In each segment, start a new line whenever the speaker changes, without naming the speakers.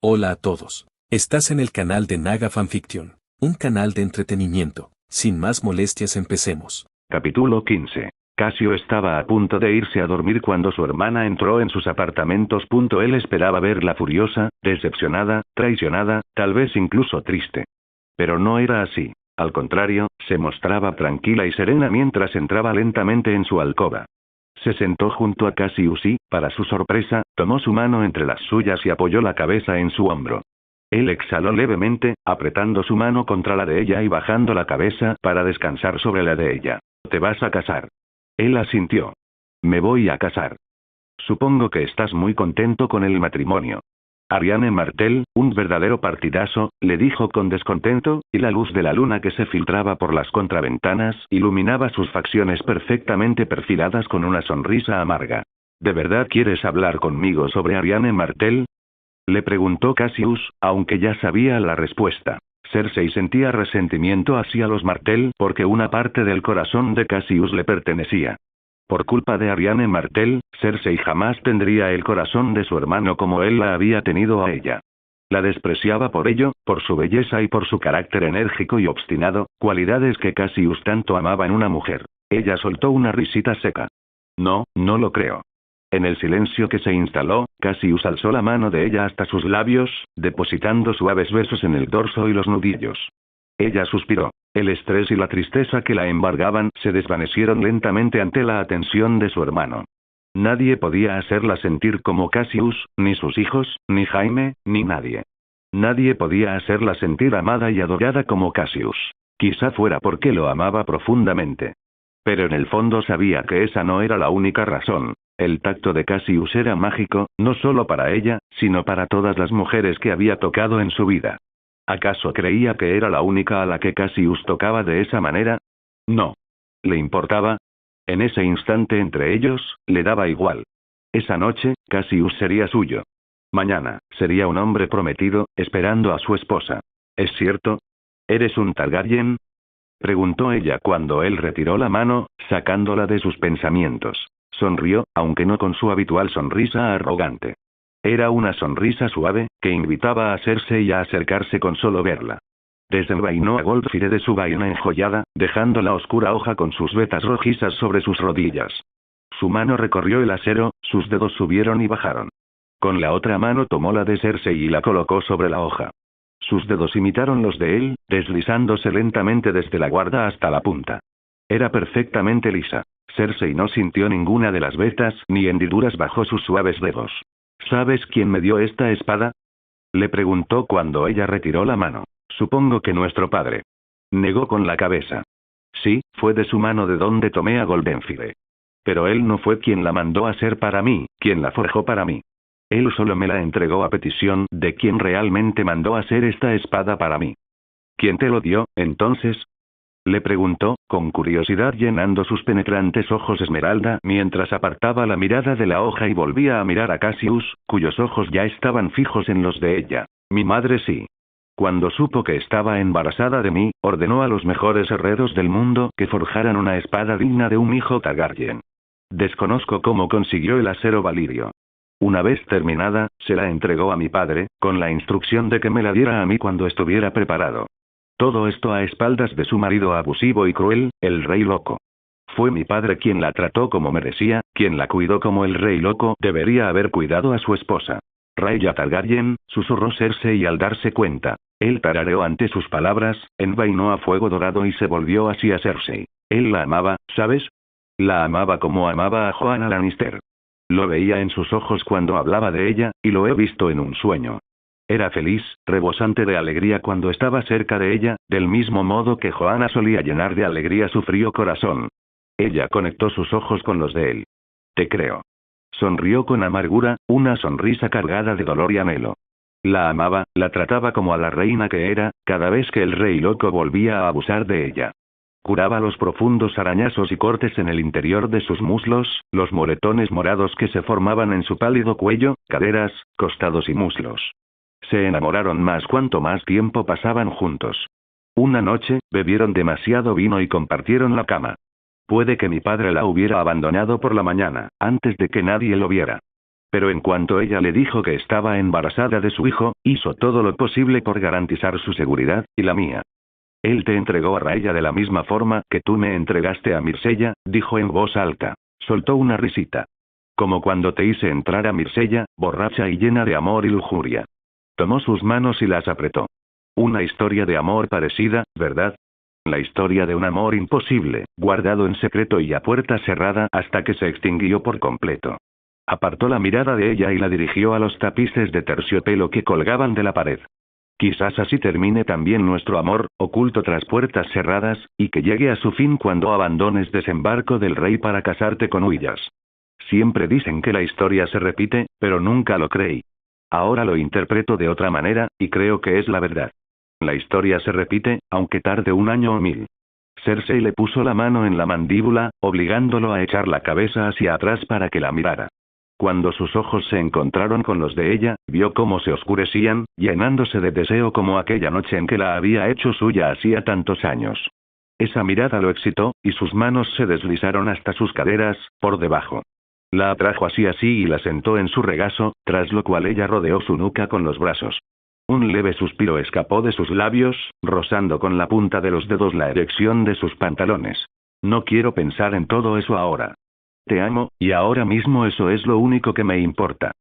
Hola a todos. Estás en el canal de Naga Fanfiction, un canal de entretenimiento. Sin más molestias, empecemos.
Capítulo 15. Casio estaba a punto de irse a dormir cuando su hermana entró en sus apartamentos. Él esperaba verla furiosa, decepcionada, traicionada, tal vez incluso triste. Pero no era así. Al contrario, se mostraba tranquila y serena mientras entraba lentamente en su alcoba. Se sentó junto a Cassius y, para su sorpresa, tomó su mano entre las suyas y apoyó la cabeza en su hombro. Él exhaló levemente, apretando su mano contra la de ella y bajando la cabeza para descansar sobre la de ella. ¿Te vas a casar? Él asintió. Me voy a casar. Supongo que estás muy contento con el matrimonio. Ariane Martel, un verdadero partidazo, le dijo con descontento, y la luz de la luna que se filtraba por las contraventanas iluminaba sus facciones perfectamente perfiladas con una sonrisa amarga. ¿De verdad quieres hablar conmigo sobre Ariane Martel? Le preguntó Cassius, aunque ya sabía la respuesta. Cersei sentía resentimiento hacia los Martel porque una parte del corazón de Cassius le pertenecía. Por culpa de Ariane Martel, Cersei jamás tendría el corazón de su hermano como él la había tenido a ella. La despreciaba por ello, por su belleza y por su carácter enérgico y obstinado, cualidades que Cassius tanto amaba en una mujer. Ella soltó una risita seca. No, no lo creo. En el silencio que se instaló, Cassius alzó la mano de ella hasta sus labios, depositando suaves besos en el dorso y los nudillos. Ella suspiró. El estrés y la tristeza que la embargaban se desvanecieron lentamente ante la atención de su hermano. Nadie podía hacerla sentir como Cassius, ni sus hijos, ni Jaime, ni nadie. Nadie podía hacerla sentir amada y adorada como Cassius. Quizá fuera porque lo amaba profundamente. Pero en el fondo sabía que esa no era la única razón. El tacto de Cassius era mágico, no solo para ella, sino para todas las mujeres que había tocado en su vida. ¿Acaso creía que era la única a la que Cassius tocaba de esa manera? No. ¿Le importaba? En ese instante entre ellos, le daba igual. Esa noche, Cassius sería suyo. Mañana, sería un hombre prometido, esperando a su esposa. ¿Es cierto? ¿Eres un Targaryen? Preguntó ella cuando él retiró la mano, sacándola de sus pensamientos. Sonrió, aunque no con su habitual sonrisa arrogante. Era una sonrisa suave, que invitaba a Cersei a acercarse con solo verla. Desenvainó a Goldfire de su vaina enjollada, dejando la oscura hoja con sus vetas rojizas sobre sus rodillas. Su mano recorrió el acero, sus dedos subieron y bajaron. Con la otra mano tomó la de Cersei y la colocó sobre la hoja. Sus dedos imitaron los de él, deslizándose lentamente desde la guarda hasta la punta. Era perfectamente lisa. Cersei no sintió ninguna de las vetas ni hendiduras bajo sus suaves dedos. ¿Sabes quién me dio esta espada? Le preguntó cuando ella retiró la mano. Supongo que nuestro padre. Negó con la cabeza. Sí, fue de su mano de donde tomé a Goldenfire. Pero él no fue quien la mandó a hacer para mí, quien la forjó para mí. Él solo me la entregó a petición de quien realmente mandó a hacer esta espada para mí. ¿Quién te lo dio, entonces? Le preguntó, con curiosidad llenando sus penetrantes ojos esmeralda mientras apartaba la mirada de la hoja y volvía a mirar a Cassius, cuyos ojos ya estaban fijos en los de ella. Mi madre sí. Cuando supo que estaba embarazada de mí, ordenó a los mejores herreros del mundo que forjaran una espada digna de un hijo Targaryen. Desconozco cómo consiguió el acero valirio. Una vez terminada, se la entregó a mi padre, con la instrucción de que me la diera a mí cuando estuviera preparado. Todo esto a espaldas de su marido abusivo y cruel, el Rey Loco. Fue mi padre quien la trató como merecía, quien la cuidó como el Rey Loco debería haber cuidado a su esposa. Raya Targaryen, susurró Cersei al darse cuenta. Él tarareó ante sus palabras, envainó a fuego dorado y se volvió hacia Cersei. Él la amaba, ¿sabes? La amaba como amaba a Joanna Lannister. Lo veía en sus ojos cuando hablaba de ella, y lo he visto en un sueño. Era feliz, rebosante de alegría cuando estaba cerca de ella, del mismo modo que Joanna solía llenar de alegría su frío corazón. Ella conectó sus ojos con los de él. Te creo. Sonrió con amargura, una sonrisa cargada de dolor y anhelo. La amaba, la trataba como a la reina que era, cada vez que el Rey Loco volvía a abusar de ella. Curaba los profundos arañazos y cortes en el interior de sus muslos, los moretones morados que se formaban en su pálido cuello, caderas, costados y muslos. Se enamoraron más cuanto más tiempo pasaban juntos. Una noche, bebieron demasiado vino y compartieron la cama. Puede que mi padre la hubiera abandonado por la mañana, antes de que nadie lo viera. Pero en cuanto ella le dijo que estaba embarazada de su hijo, hizo todo lo posible por garantizar su seguridad, y la mía. Él te entregó a Raya de la misma forma que tú me entregaste a Mirsella, dijo en voz alta. Soltó una risita. Como cuando te hice entrar a Mirsella, borracha y llena de amor y lujuria. Tomó sus manos y las apretó. Una historia de amor parecida, ¿verdad? La historia de un amor imposible, guardado en secreto y a puerta cerrada hasta que se extinguió por completo. Apartó la mirada de ella y la dirigió a los tapices de terciopelo que colgaban de la pared. Quizás así termine también nuestro amor, oculto tras puertas cerradas, y que llegue a su fin cuando abandones Desembarco del Rey para casarte con Huyas. Siempre dicen que la historia se repite, pero nunca lo creí. Ahora lo interpreto de otra manera, y creo que es la verdad. La historia se repite, aunque tarde 1 año o 1000. Cersei le puso la mano en la mandíbula, obligándolo a echar la cabeza hacia atrás para que la mirara. Cuando sus ojos se encontraron con los de ella, vio cómo se oscurecían, llenándose de deseo como aquella noche en que la había hecho suya hacía tantos años. Esa mirada lo excitó, y sus manos se deslizaron hasta sus caderas, por debajo. La atrajo así y la sentó en su regazo, tras lo cual ella rodeó su nuca con los brazos. Un leve suspiro escapó de sus labios, rozando con la punta de los dedos la erección de sus pantalones. No quiero pensar en todo eso ahora. Te amo, y ahora mismo eso es lo único que me importa.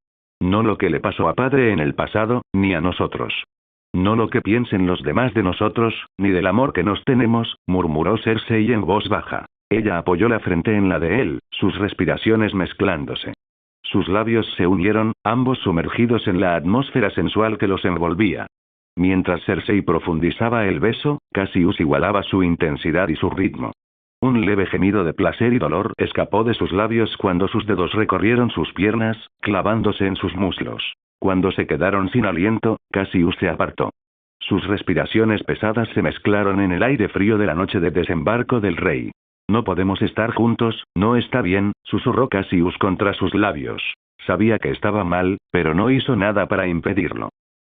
No lo que le pasó a padre en el pasado, ni a nosotros. No lo que piensen los demás de nosotros, ni del amor que nos tenemos, murmuró Cersei en voz baja. Ella apoyó la frente en la de él, sus respiraciones mezclándose. Sus labios se unieron, ambos sumergidos en la atmósfera sensual que los envolvía. Mientras Cersei profundizaba el beso, Cassius igualaba su intensidad y su ritmo. Un leve gemido de placer y dolor escapó de sus labios cuando sus dedos recorrieron sus piernas, clavándose en sus muslos. Cuando se quedaron sin aliento, Cassius se apartó. Sus respiraciones pesadas se mezclaron en el aire frío de la noche de Desembarco del Rey. No podemos estar juntos, no está bien, susurró Cassius contra sus labios. Sabía que estaba mal, pero no hizo nada para impedirlo.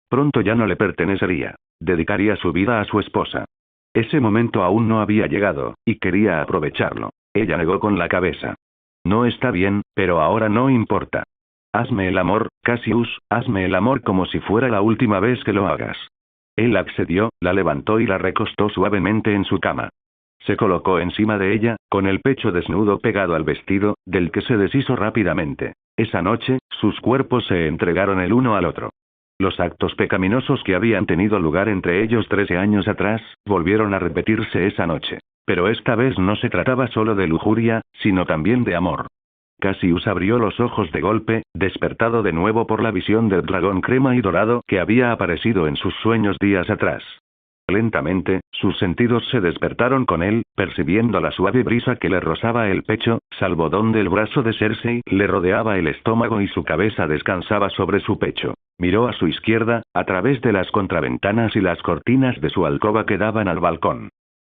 Pronto ya no le pertenecería. Dedicaría su vida a su esposa. Ese momento aún no había llegado, y quería aprovecharlo. Ella negó con la cabeza. No está bien, pero ahora no importa. Hazme el amor, Cassius, hazme el amor como si fuera la última vez que lo hagas. Él accedió, la levantó y la recostó suavemente en su cama. Se colocó encima de ella, con el pecho desnudo pegado al vestido, del que se deshizo rápidamente. Esa noche, sus cuerpos se entregaron el uno al otro. Los actos pecaminosos que habían tenido lugar entre ellos 13 años atrás, volvieron a repetirse esa noche. Pero esta vez no se trataba solo de lujuria, sino también de amor. Cassius abrió los ojos de golpe, despertado de nuevo por la visión del dragón crema y dorado que había aparecido en sus sueños días atrás. Lentamente, sus sentidos se despertaron con él, percibiendo la suave brisa que le rozaba el pecho, salvo donde el brazo de Cersei le rodeaba el estómago y su cabeza descansaba sobre su pecho. Miró a su izquierda, a través de las contraventanas y las cortinas de su alcoba que daban al balcón.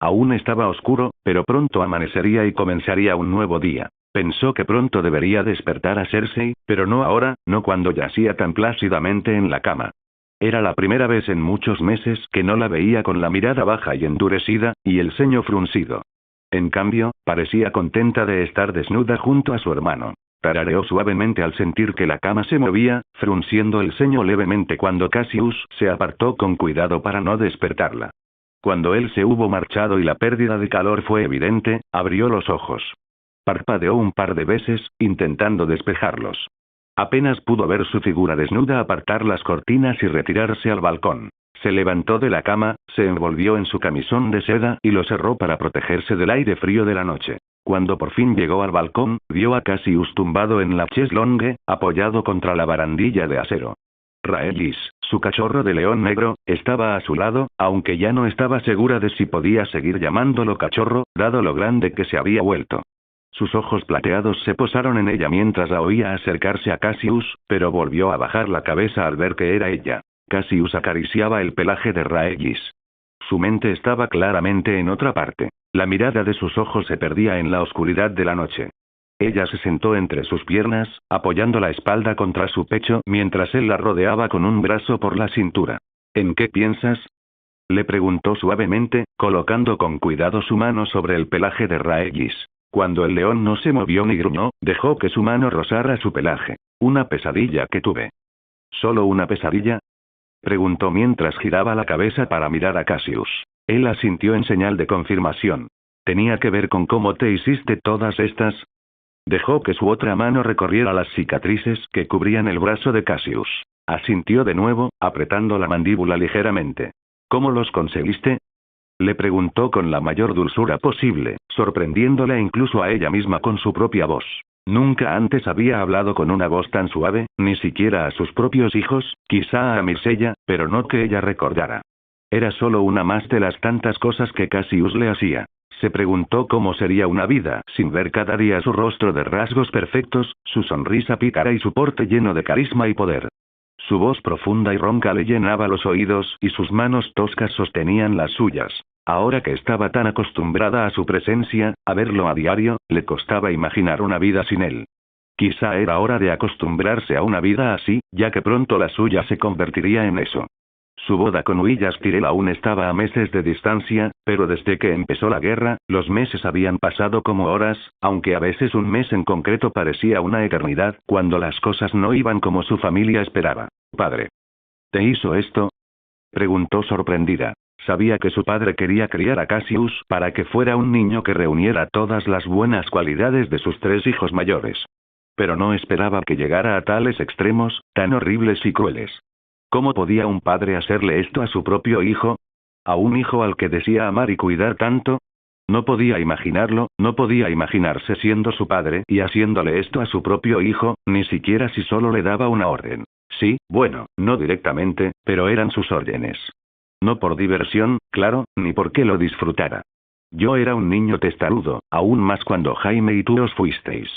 Aún estaba oscuro, pero pronto amanecería y comenzaría un nuevo día. Pensó que pronto debería despertar a Cersei, pero no ahora, no cuando yacía tan plácidamente en la cama. Era la primera vez en muchos meses que no la veía con la mirada baja y endurecida, y el ceño fruncido. En cambio, parecía contenta de estar desnuda junto a su hermano. Tarareó suavemente al sentir que la cama se movía, frunciendo el ceño levemente cuando Cassius se apartó con cuidado para no despertarla. Cuando él se hubo marchado y la pérdida de calor fue evidente, abrió los ojos. Parpadeó un par de veces, intentando despejarlos. Apenas pudo ver su figura desnuda apartar las cortinas y retirarse al balcón. Se levantó de la cama, se envolvió en su camisón de seda y lo cerró para protegerse del aire frío de la noche. Cuando por fin llegó al balcón, vio a Cassius tumbado en la cheslongue, apoyado contra la barandilla de acero. Rhaenys, su cachorro de león negro, estaba a su lado, aunque ya no estaba segura de si podía seguir llamándolo cachorro, dado lo grande que se había vuelto. Sus ojos plateados se posaron en ella mientras la oía acercarse a Cassius, pero volvió a bajar la cabeza al ver que era ella. Cassius acariciaba el pelaje de Rhaenys. Su mente estaba claramente en otra parte. La mirada de sus ojos se perdía en la oscuridad de la noche. Ella se sentó entre sus piernas, apoyando la espalda contra su pecho mientras él la rodeaba con un brazo por la cintura. ¿En qué piensas?, le preguntó suavemente, colocando con cuidado su mano sobre el pelaje de Rhaenys. Cuando el león no se movió ni gruñó, dejó que su mano rozara su pelaje. Una pesadilla que tuve. ¿Solo una pesadilla? Preguntó mientras giraba la cabeza para mirar a Cassius. Él asintió en señal de confirmación. ¿Tenía que ver con cómo te hiciste todas estas? Dejó que su otra mano recorriera las cicatrices que cubrían el brazo de Cassius. Asintió de nuevo, apretando la mandíbula ligeramente. ¿Cómo los conseguiste? Le preguntó con la mayor dulzura posible, sorprendiéndola incluso a ella misma con su propia voz. Nunca antes había hablado con una voz tan suave, ni siquiera a sus propios hijos, quizá a Mircella, pero no que ella recordara. Era solo una más de las tantas cosas que Cassius le hacía. Se preguntó cómo sería una vida sin ver cada día su rostro de rasgos perfectos, su sonrisa pícara y su porte lleno de carisma y poder. Su voz profunda y ronca le llenaba los oídos y sus manos toscas sostenían las suyas. Ahora que estaba tan acostumbrada a su presencia, a verlo a diario, le costaba imaginar una vida sin él. Quizá era hora de acostumbrarse a una vida así, ya que pronto la suya se convertiría en eso. Su boda con Willas Tyrell aún estaba a meses de distancia, pero desde que empezó la guerra, los meses habían pasado como horas, aunque a veces un mes en concreto parecía una eternidad, cuando las cosas no iban como su familia esperaba. «Padre. ¿Te hizo esto?», preguntó sorprendida. Sabía que su padre quería criar a Cassius para que fuera un niño que reuniera todas las buenas cualidades de sus 3 hijos mayores. Pero no esperaba que llegara a tales extremos, tan horribles y crueles. ¿Cómo podía un padre hacerle esto a su propio hijo? ¿A un hijo al que decía amar y cuidar tanto? No podía imaginarlo, no podía imaginarse siendo su padre y haciéndole esto a su propio hijo, ni siquiera si solo le daba una orden. Sí, bueno, no directamente, pero eran sus órdenes. No por diversión, claro, ni porque lo disfrutara. Yo era un niño testarudo, aún más cuando Jaime y tú os fuisteis.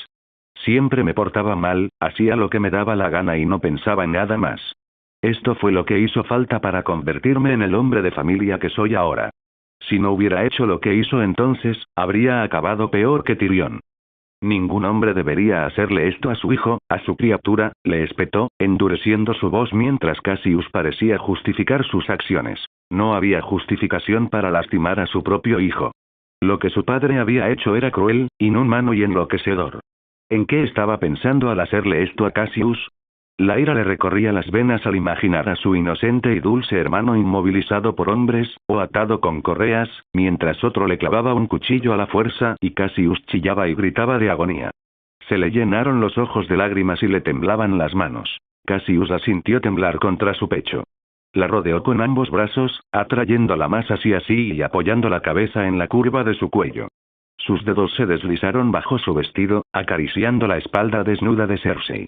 Siempre me portaba mal, hacía lo que me daba la gana y no pensaba en nada más. Esto fue lo que hizo falta para convertirme en el hombre de familia que soy ahora. Si no hubiera hecho lo que hizo entonces, habría acabado peor que Tyrion. Ningún hombre debería hacerle esto a su hijo, a su criatura, le espetó, endureciendo su voz mientras Cassius parecía justificar sus acciones. No había justificación para lastimar a su propio hijo. Lo que su padre había hecho era cruel, inhumano y enloquecedor. ¿En qué estaba pensando al hacerle esto a Cassius? La ira le recorría las venas al imaginar a su inocente y dulce hermano inmovilizado por hombres, o atado con correas, mientras otro le clavaba un cuchillo a la fuerza y Cassius chillaba y gritaba de agonía. Se le llenaron los ojos de lágrimas y le temblaban las manos. Cassius la sintió temblar contra su pecho. La rodeó con ambos brazos, atrayéndola más hacia sí y apoyando la cabeza en la curva de su cuello. Sus dedos se deslizaron bajo su vestido, acariciando la espalda desnuda de Cersei.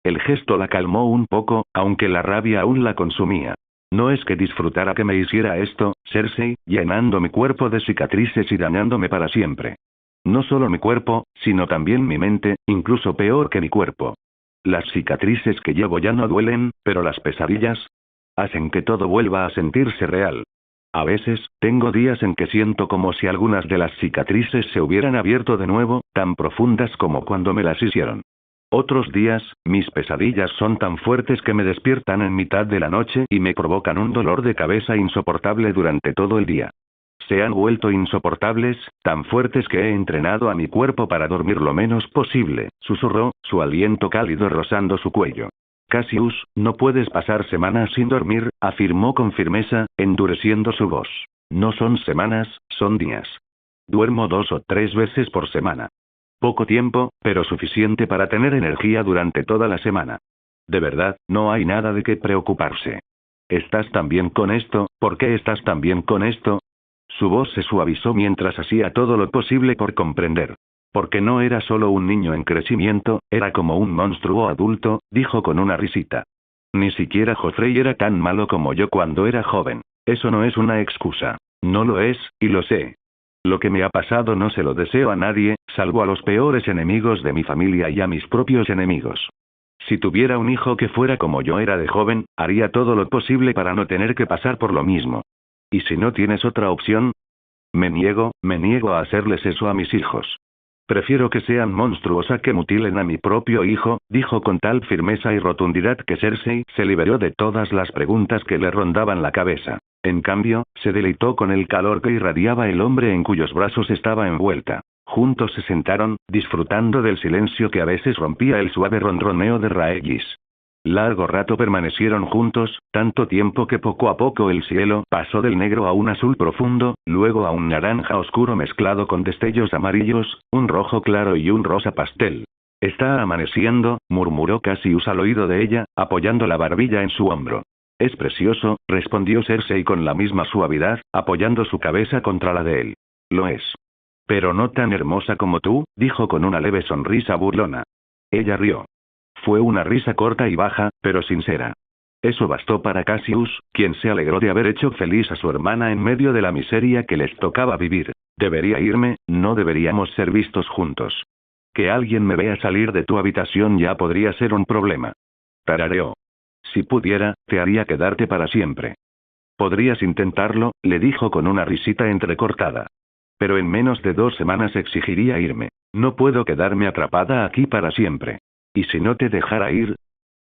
El gesto la calmó un poco, aunque la rabia aún la consumía. No es que disfrutara que me hiciera esto, Cersei, llenando mi cuerpo de cicatrices y dañándome para siempre. No solo mi cuerpo, sino también mi mente, incluso peor que mi cuerpo. Las cicatrices que llevo ya no duelen, pero las pesadillas hacen que todo vuelva a sentirse real. A veces, tengo días en que siento como si algunas de las cicatrices se hubieran abierto de nuevo, tan profundas como cuando me las hicieron. Otros días, mis pesadillas son tan fuertes que me despiertan en mitad de la noche y me provocan un dolor de cabeza insoportable durante todo el día. Se han vuelto insoportables, tan fuertes que he entrenado a mi cuerpo para dormir lo menos posible, susurró, su aliento cálido rozando su cuello. Cassius, no puedes pasar semanas sin dormir, afirmó con firmeza, endureciendo su voz. No son semanas, son días. Duermo 2 o 3 veces por semana. Poco tiempo, pero suficiente para tener energía durante toda la semana. De verdad, no hay nada de qué preocuparse. ¿Estás tan bien con esto? ¿Por qué estás tan bien con esto? Su voz se suavizó mientras hacía todo lo posible por comprender. Porque no era solo un niño en crecimiento, era como un monstruo adulto, dijo con una risita. Ni siquiera Joffrey era tan malo como yo cuando era joven. Eso no es una excusa. No lo es, y lo sé. Lo que me ha pasado no se lo deseo a nadie, salvo a los peores enemigos de mi familia y a mis propios enemigos. Si tuviera un hijo que fuera como yo era de joven, haría todo lo posible para no tener que pasar por lo mismo. ¿Y si no tienes otra opción? Me niego a hacerles eso a mis hijos. Prefiero que sean monstruos a que mutilen a mi propio hijo, dijo con tal firmeza y rotundidad que Cersei se liberó de todas las preguntas que le rondaban la cabeza. En cambio, se deleitó con el calor que irradiaba el hombre en cuyos brazos estaba envuelta. Juntos se sentaron, disfrutando del silencio que a veces rompía el suave ronroneo de Raegis. Largo rato permanecieron juntos, tanto tiempo que poco a poco el cielo pasó del negro a un azul profundo, luego a un naranja oscuro mezclado con destellos amarillos, un rojo claro y un rosa pastel. «Está amaneciendo», murmuró Cassius al oído de ella, apoyando la barbilla en su hombro. «Es precioso», respondió Cersei con la misma suavidad, apoyando su cabeza contra la de él. «Lo es. Pero no tan hermosa como tú», dijo con una leve sonrisa burlona. Ella rió. Fue una risa corta y baja, pero sincera. Eso bastó para Cassius, quien se alegró de haber hecho feliz a su hermana en medio de la miseria que les tocaba vivir. «Debería irme, no deberíamos ser vistos juntos. Que alguien me vea salir de tu habitación ya podría ser un problema». Tarareó. «Si pudiera, te haría quedarte para siempre». «Podrías intentarlo», le dijo con una risita entrecortada. «Pero en menos de 2 semanas exigiría irme. No puedo quedarme atrapada aquí para siempre». «¿Y si no te dejara ir?»,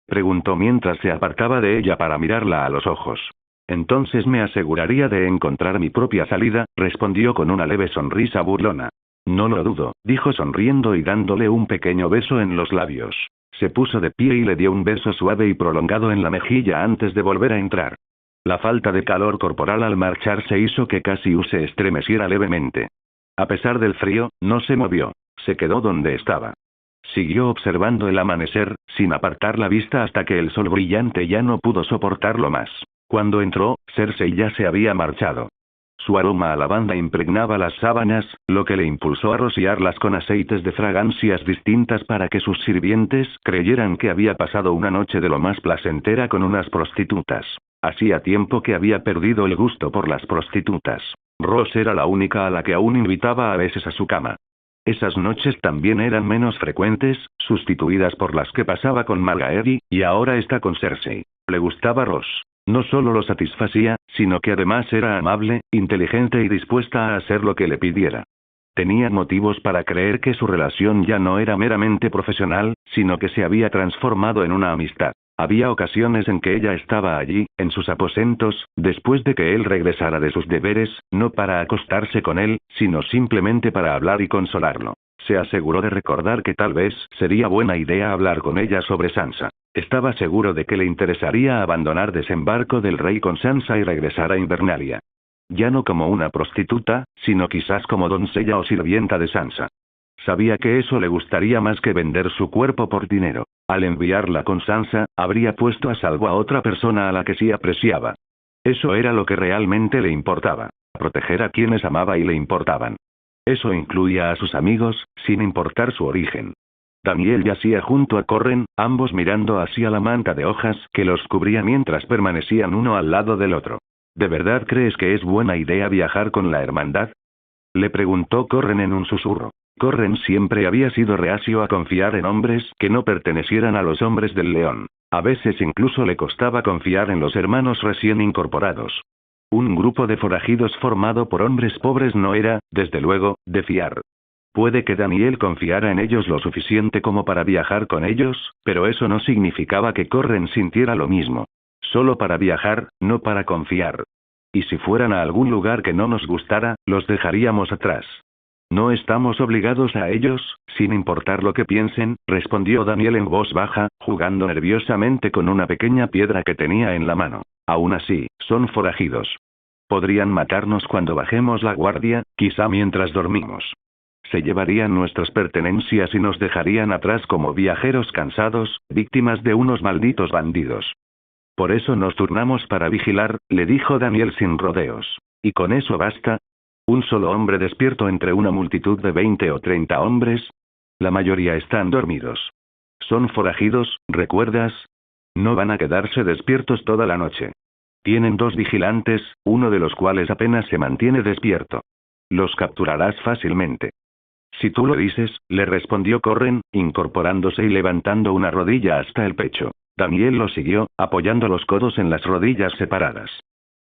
preguntó mientras se apartaba de ella para mirarla a los ojos. «Entonces me aseguraría de encontrar mi propia salida», respondió con una leve sonrisa burlona. «No lo dudo», dijo sonriendo y dándole un pequeño beso en los labios. Se puso de pie y le dio un beso suave y prolongado en la mejilla antes de volver a entrar. La falta de calor corporal al marcharse hizo que Cassius se estremeciera levemente. A pesar del frío, no se movió. Se quedó donde estaba. Siguió observando el amanecer, sin apartar la vista hasta que el sol brillante ya no pudo soportarlo más. Cuando entró, Cersei ya se había marchado. Su aroma a lavanda impregnaba las sábanas, lo que le impulsó a rociarlas con aceites de fragancias distintas para que sus sirvientes creyeran que había pasado una noche de lo más placentera con unas prostitutas. Hacía tiempo que había perdido el gusto por las prostitutas. Rose era la única a la que aún invitaba a veces a su cama. Esas noches también eran menos frecuentes, sustituidas por las que pasaba con Margaery, y ahora está con Cersei. Le gustaba Rose. No solo lo satisfacía, sino que además era amable, inteligente y dispuesta a hacer lo que le pidiera. Tenía motivos para creer que su relación ya no era meramente profesional, sino que se había transformado en una amistad. Había ocasiones en que ella estaba allí, en sus aposentos, después de que él regresara de sus deberes, no para acostarse con él, sino simplemente para hablar y consolarlo. Se aseguró de recordar que tal vez sería buena idea hablar con ella sobre Sansa. Estaba seguro de que le interesaría abandonar Desembarco del Rey con Sansa y regresar a Invernalia. Ya no como una prostituta, sino quizás como doncella o sirvienta de Sansa. Sabía que eso le gustaría más que vender su cuerpo por dinero. Al enviarla con Sansa, habría puesto a salvo a otra persona a la que sí apreciaba. Eso era lo que realmente le importaba. Proteger a quienes amaba y le importaban. Eso incluía a sus amigos, sin importar su origen. Daniel yacía junto a Corren, ambos mirando hacia la manta de hojas que los cubría mientras permanecían uno al lado del otro. ¿De verdad crees que es buena idea viajar con la hermandad?, le preguntó Corren en un susurro. Corren siempre había sido reacio a confiar en hombres que no pertenecieran a los hombres del león. A veces incluso le costaba confiar en los hermanos recién incorporados. Un grupo de forajidos formado por hombres pobres no era, desde luego, de fiar. Puede que Daniel confiara en ellos lo suficiente como para viajar con ellos, pero eso no significaba que Corren sintiera lo mismo. Solo para viajar, no para confiar. Y si fueran a algún lugar que no nos gustara, los dejaríamos atrás. No estamos obligados a ellos, sin importar lo que piensen, respondió Daniel en voz baja, jugando nerviosamente con una pequeña piedra que tenía en la mano. Aún así, son forajidos. Podrían matarnos cuando bajemos la guardia, quizá mientras dormimos. Se llevarían nuestras pertenencias y nos dejarían atrás como viajeros cansados, víctimas de unos malditos bandidos. Por eso nos turnamos para vigilar, le dijo Daniel sin rodeos. ¿Y con eso basta? ¿Un solo hombre despierto entre una multitud de 20 o 30 hombres? La mayoría están dormidos. Son forajidos, ¿recuerdas? No van a quedarse despiertos toda la noche. Tienen 2 vigilantes, uno de los cuales apenas se mantiene despierto. Los capturarás fácilmente. Si tú lo dices, le respondió Corren, incorporándose y levantando una rodilla hasta el pecho. Daniel lo siguió, apoyando los codos en las rodillas separadas.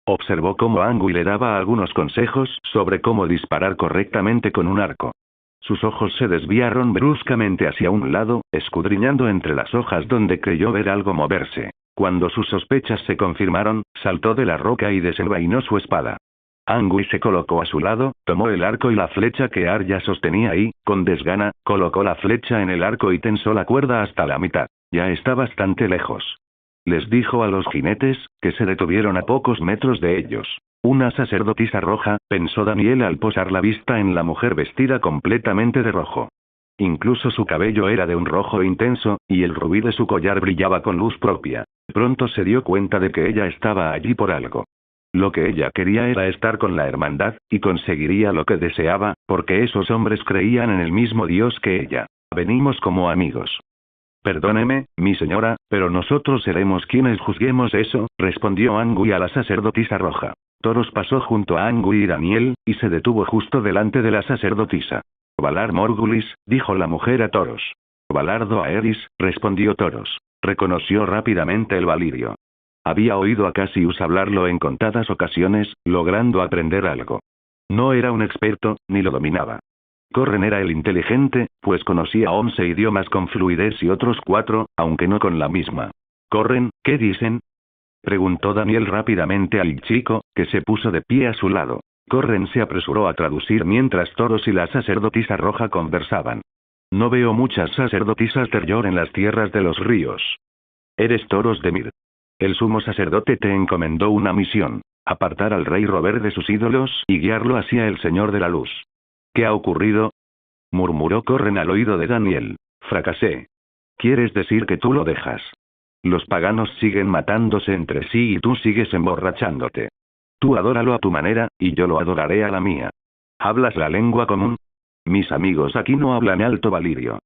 Observó cómo Angui le daba algunos consejos sobre cómo disparar correctamente con un arco. Sus ojos se desviaron bruscamente hacia un lado, escudriñando entre las hojas donde creyó ver algo moverse. Cuando sus sospechas se confirmaron, saltó de la roca y desenvainó su espada. Angui se colocó a su lado, tomó el arco y la flecha que Arya sostenía y, con desgana, colocó la flecha en el arco y tensó la cuerda hasta la mitad. Ya está bastante lejos. Les dijo a los jinetes, que se detuvieron a pocos metros de ellos. Una sacerdotisa roja, pensó Daniel al posar la vista en la mujer vestida completamente de rojo. Incluso su cabello era de un rojo intenso, y el rubí de su collar brillaba con luz propia. Pronto se dio cuenta de que ella estaba allí por algo. Lo que ella quería era estar con la hermandad, y conseguiría lo que deseaba, porque esos hombres creían en el mismo Dios que ella. Venimos como amigos. Perdóneme, mi señora, pero nosotros seremos quienes juzguemos eso, respondió Angui a la sacerdotisa roja. Toros pasó junto a Angui y Daniel, y se detuvo justo delante de la sacerdotisa. Valar Morgulis, dijo la mujer a Toros. Valardo Aerys, respondió Toros. Reconoció rápidamente el valirio. Había oído a Cassius hablarlo en contadas ocasiones, logrando aprender algo. No era un experto, ni lo dominaba. Corren era el inteligente, pues conocía 11 idiomas con fluidez y otros 4, aunque no con la misma. Corren, ¿qué dicen? Preguntó Daniel rápidamente al chico, que se puso de pie a su lado. Corren se apresuró a traducir mientras Toros y la sacerdotisa roja conversaban. No veo muchas sacerdotisas Teryor en las tierras de los ríos. Eres Toros de Mir. El sumo sacerdote te encomendó una misión: apartar al rey Robert de sus ídolos y guiarlo hacia el Señor de la Luz. ¿Qué ha ocurrido? Murmuró Corren al oído de Daniel. Fracasé. ¿Quieres decir que tú lo dejas? Los paganos siguen matándose entre sí y tú sigues emborrachándote. Tú adóralo a tu manera, y yo lo adoraré a la mía. ¿Hablas la lengua común? Mis amigos aquí no hablan alto valirio.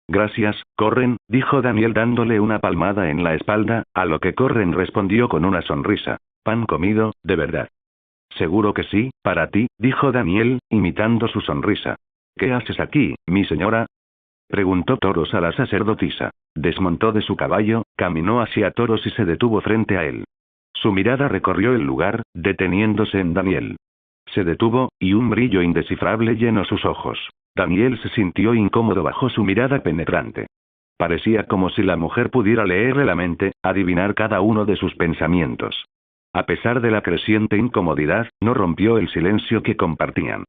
Gracias, Corren, dijo Daniel dándole una palmada en la espalda, a lo que Corren respondió con una sonrisa. Pan comido, de verdad. Seguro que sí, para ti, dijo Daniel, imitando su sonrisa. ¿Qué haces aquí, mi señora? Preguntó Toros a la sacerdotisa. Desmontó de su caballo, caminó hacia Toros y se detuvo frente a él. Su mirada recorrió el lugar, deteniéndose en Daniel. Se detuvo, y un brillo indescifrable llenó sus ojos. Daniel se sintió incómodo bajo su mirada penetrante. Parecía como si la mujer pudiera leerle la mente, adivinar cada uno de sus pensamientos. A pesar de la creciente incomodidad, no rompió el silencio que compartían.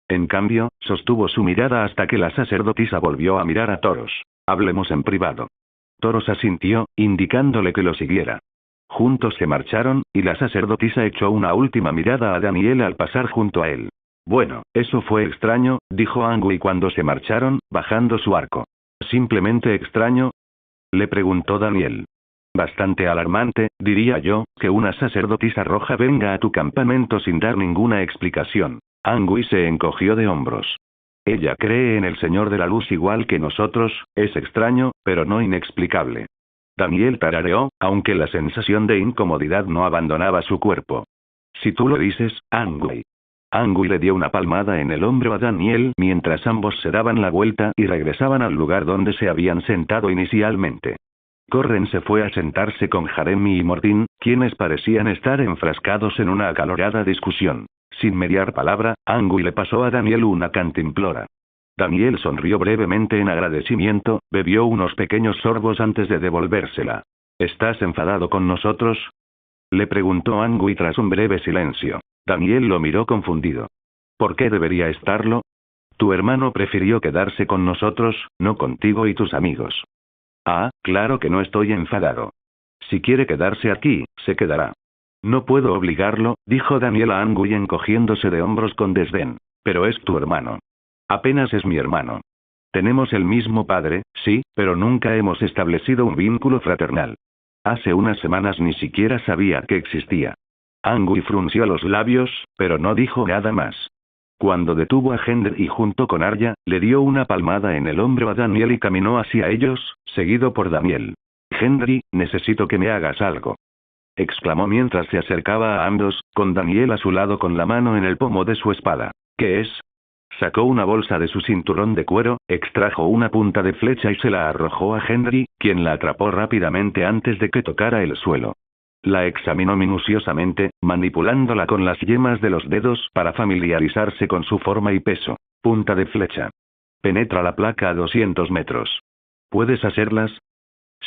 En cambio, sostuvo su mirada hasta que la sacerdotisa volvió a mirar a Toros. Hablemos en privado. Toros asintió, indicándole que lo siguiera. Juntos se marcharon, y la sacerdotisa echó una última mirada a Daniel al pasar junto a él. Bueno, eso fue extraño, dijo Angui cuando se marcharon, bajando su arco. ¿Simplemente extraño? Le preguntó Daniel. Bastante alarmante, diría yo, que una sacerdotisa roja venga a tu campamento sin dar ninguna explicación. Angui se encogió de hombros. Ella cree en el Señor de la Luz igual que nosotros, es extraño, pero no inexplicable. Daniel tarareó, aunque la sensación de incomodidad no abandonaba su cuerpo. Si tú lo dices, Angui. Angui le dio una palmada en el hombro a Daniel mientras ambos se daban la vuelta y regresaban al lugar donde se habían sentado inicialmente. Corren se fue a sentarse con Jaremi y Mortín, quienes parecían estar enfrascados en una acalorada discusión. Sin mediar palabra, Angui le pasó a Daniel una cantimplora. Daniel sonrió brevemente en agradecimiento, bebió unos pequeños sorbos antes de devolvérsela. ¿Estás enfadado con nosotros? Le preguntó Angui tras un breve silencio. Daniel lo miró confundido. ¿Por qué debería estarlo? Tu hermano prefirió quedarse con nosotros, no contigo y tus amigos. Ah, claro que no estoy enfadado. Si quiere quedarse aquí, se quedará. No puedo obligarlo, dijo Daniel a Angui encogiéndose de hombros con desdén. Pero es tu hermano. Apenas es mi hermano. Tenemos el mismo padre, sí, pero nunca hemos establecido un vínculo fraternal. Hace unas semanas ni siquiera sabía que existía. Angui frunció los labios, pero no dijo nada más. Cuando detuvo a Gendry junto con Arya, le dio una palmada en el hombro a Daniel y caminó hacia ellos, seguido por Daniel. Gendry, necesito que me hagas algo. Exclamó mientras se acercaba a ambos, con Daniel a su lado con la mano en el pomo de su espada. ¿Qué es? Sacó una bolsa de su cinturón de cuero, extrajo una punta de flecha y se la arrojó a Gendry, quien la atrapó rápidamente antes de que tocara el suelo. La examinó minuciosamente, manipulándola con las yemas de los dedos para familiarizarse con su forma y peso. Punta de flecha. Penetra la placa a 200 metros. ¿Puedes hacerlas?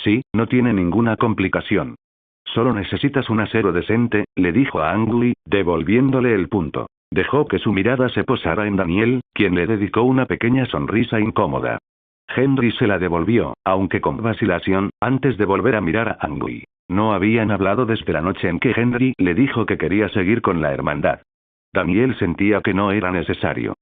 Sí, no tiene ninguna complicación. Solo necesitas un asero decente, le dijo a Ang Lee, devolviéndole el punto. Dejó que su mirada se posara en Daniel, quien le dedicó una pequeña sonrisa incómoda. Henry se la devolvió, aunque con vacilación, antes de volver a mirar a Ang Lee. No habían hablado desde la noche en que Henry le dijo que quería seguir con la hermandad. Daniel sentía que no era necesario.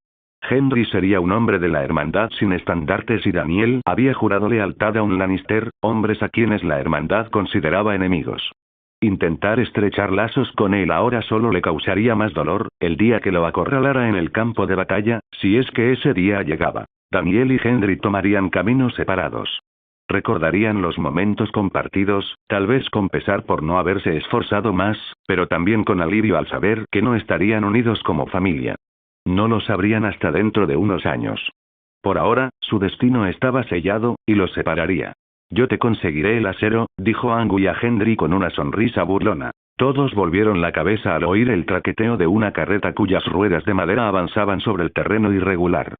Henry sería un hombre de la hermandad sin estandartes y Daniel había jurado lealtad a un Lannister, hombres a quienes la hermandad consideraba enemigos. Intentar estrechar lazos con él ahora solo le causaría más dolor, el día que lo acorralara en el campo de batalla, si es que ese día llegaba. Daniel y Henry tomarían caminos separados. Recordarían los momentos compartidos, tal vez con pesar por no haberse esforzado más, pero también con alivio al saber que no estarían unidos como familia. No lo sabrían hasta dentro de unos años. Por ahora, su destino estaba sellado, y los separaría. Yo te conseguiré el acero, dijo Ang Lee a Henry con una sonrisa burlona. Todos volvieron la cabeza al oír el traqueteo de una carreta cuyas ruedas de madera avanzaban sobre el terreno irregular.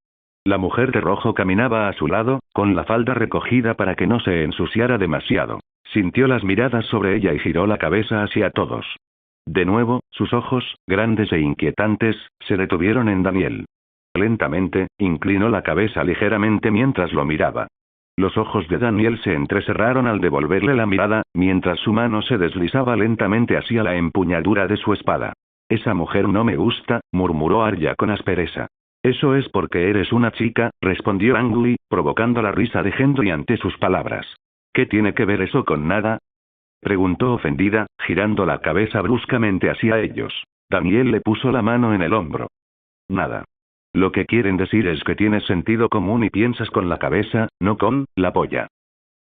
La mujer de rojo caminaba a su lado, con la falda recogida para que no se ensuciara demasiado. Sintió las miradas sobre ella y giró la cabeza hacia todos. De nuevo, sus ojos, grandes e inquietantes, se detuvieron en Daniel. Lentamente, inclinó la cabeza ligeramente mientras lo miraba. Los ojos de Daniel se entrecerraron al devolverle la mirada, mientras su mano se deslizaba lentamente hacia la empuñadura de su espada. Esa mujer no me gusta, murmuró Arya con aspereza. Eso es porque eres una chica, respondió Ang Lee, provocando la risa de Henry ante sus palabras. ¿Qué tiene que ver eso con nada?, preguntó ofendida, girando la cabeza bruscamente hacia ellos. Daniel le puso la mano en el hombro. Nada. Lo que quieren decir es que tienes sentido común y piensas con la cabeza, no con la polla.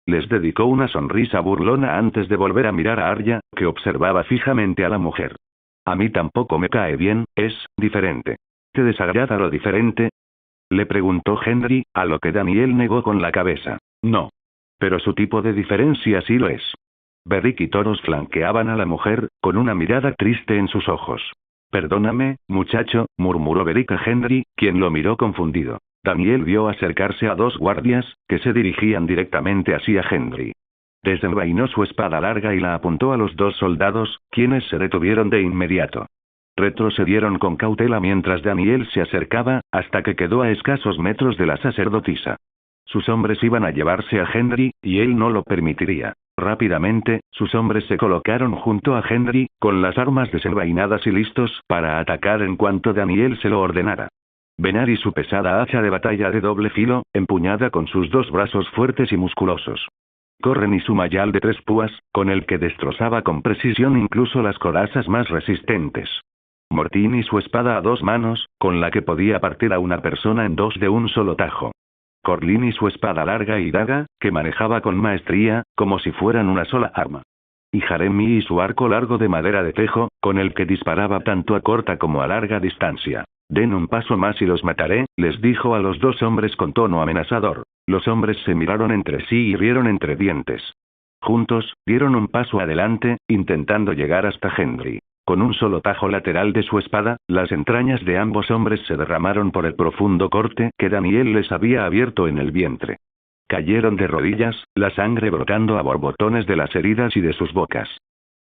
Les dedicó una sonrisa burlona antes de volver a mirar a Arya, que observaba fijamente a la mujer. A mí tampoco me cae bien, es diferente. ¿Te desagrada lo diferente?, le preguntó Henry, a lo que Daniel negó con la cabeza. No. Pero su tipo de diferencia sí lo es. Beric y Thoros flanqueaban a la mujer, con una mirada triste en sus ojos. Perdóname, muchacho, murmuró Beric a Henry, quien lo miró confundido. Daniel vio acercarse a dos guardias, que se dirigían directamente hacia Henry. Desenvainó su espada larga y la apuntó a los dos soldados, quienes se detuvieron de inmediato. Retrocedieron con cautela mientras Daniel se acercaba, hasta que quedó a escasos metros de la sacerdotisa. Sus hombres iban a llevarse a Henry, y él no lo permitiría. Rápidamente, sus hombres se colocaron junto a Henry, con las armas desenvainadas y listos para atacar en cuanto Daniel se lo ordenara. Benar y su pesada hacha de batalla de doble filo, empuñada con sus dos brazos fuertes y musculosos. Corren y su mayal de 3 púas, con el que destrozaba con precisión incluso las corazas más resistentes. Mortín y su espada a 2 manos, con la que podía partir a una persona en 2 de un solo tajo. Corlin y su espada larga y daga, que manejaba con maestría, como si fueran una sola arma. Y Jeremy y su arco largo de madera de tejo, con el que disparaba tanto a corta como a larga distancia. Den un paso más y los mataré, les dijo a los 2 hombres con tono amenazador. Los hombres se miraron entre sí y rieron entre dientes. Juntos, dieron un paso adelante, intentando llegar hasta Henry. Con un solo tajo lateral de su espada, las entrañas de ambos hombres se derramaron por el profundo corte que Daniel les había abierto en el vientre. Cayeron de rodillas, la sangre brotando a borbotones de las heridas y de sus bocas.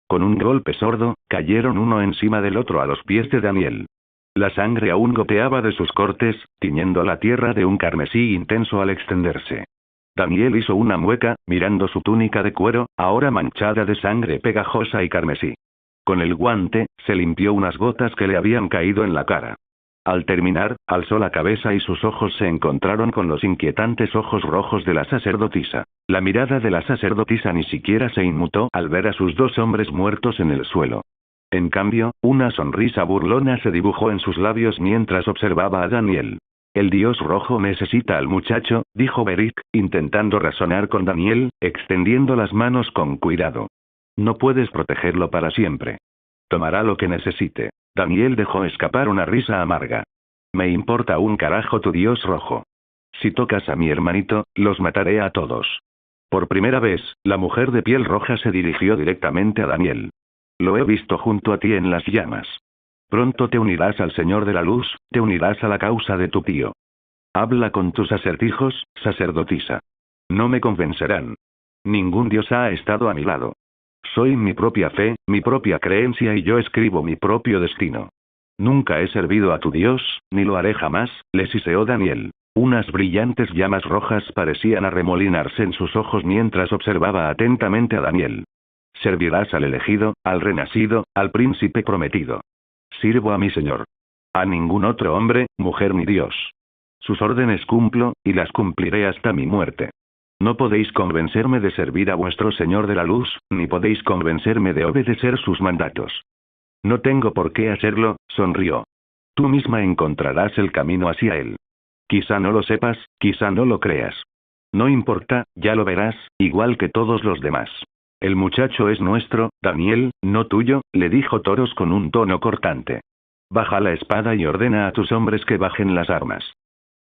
Con un golpe sordo, cayeron uno encima del otro a los pies de Daniel. La sangre aún goteaba de sus cortes, tiñendo la tierra de un carmesí intenso al extenderse. Daniel hizo una mueca, mirando su túnica de cuero, ahora manchada de sangre pegajosa y carmesí. Con el guante, se limpió unas gotas que le habían caído en la cara. Al terminar, alzó la cabeza y sus ojos se encontraron con los inquietantes ojos rojos de la sacerdotisa. La mirada de la sacerdotisa ni siquiera se inmutó al ver a sus 2 hombres muertos en el suelo. En cambio, una sonrisa burlona se dibujó en sus labios mientras observaba a Daniel. El dios rojo necesita al muchacho, dijo Beric, intentando razonar con Daniel, extendiendo las manos con cuidado. No puedes protegerlo para siempre. Tomará lo que necesite. Daniel dejó escapar una risa amarga. Me importa un carajo tu dios rojo. Si tocas a mi hermanito, los mataré a todos. Por primera vez, la mujer de piel roja se dirigió directamente a Daniel. Lo he visto junto a ti en las llamas. Pronto te unirás al Señor de la Luz, te unirás a la causa de tu tío. Habla con tus acertijos, sacerdotisa. No me convencerán. Ningún dios ha estado a mi lado. Soy mi propia fe, mi propia creencia y yo escribo mi propio destino. Nunca he servido a tu Dios, ni lo haré jamás, le siseó Daniel. Unas brillantes llamas rojas parecían arremolinarse en sus ojos mientras observaba atentamente a Daniel. Servirás al elegido, al renacido, al príncipe prometido. Sirvo a mi Señor. A ningún otro hombre, mujer ni Dios. Sus órdenes cumplo, y las cumpliré hasta mi muerte. No podéis convencerme de servir a vuestro Señor de la luz, ni podéis convencerme de obedecer sus mandatos. No tengo por qué hacerlo, sonrió. Tú misma encontrarás el camino hacia él. Quizá no lo sepas, quizá no lo creas. No importa, ya lo verás, igual que todos los demás. El muchacho es nuestro, Daniel, no tuyo, le dijo Toros con un tono cortante. Baja la espada y ordena a tus hombres que bajen las armas.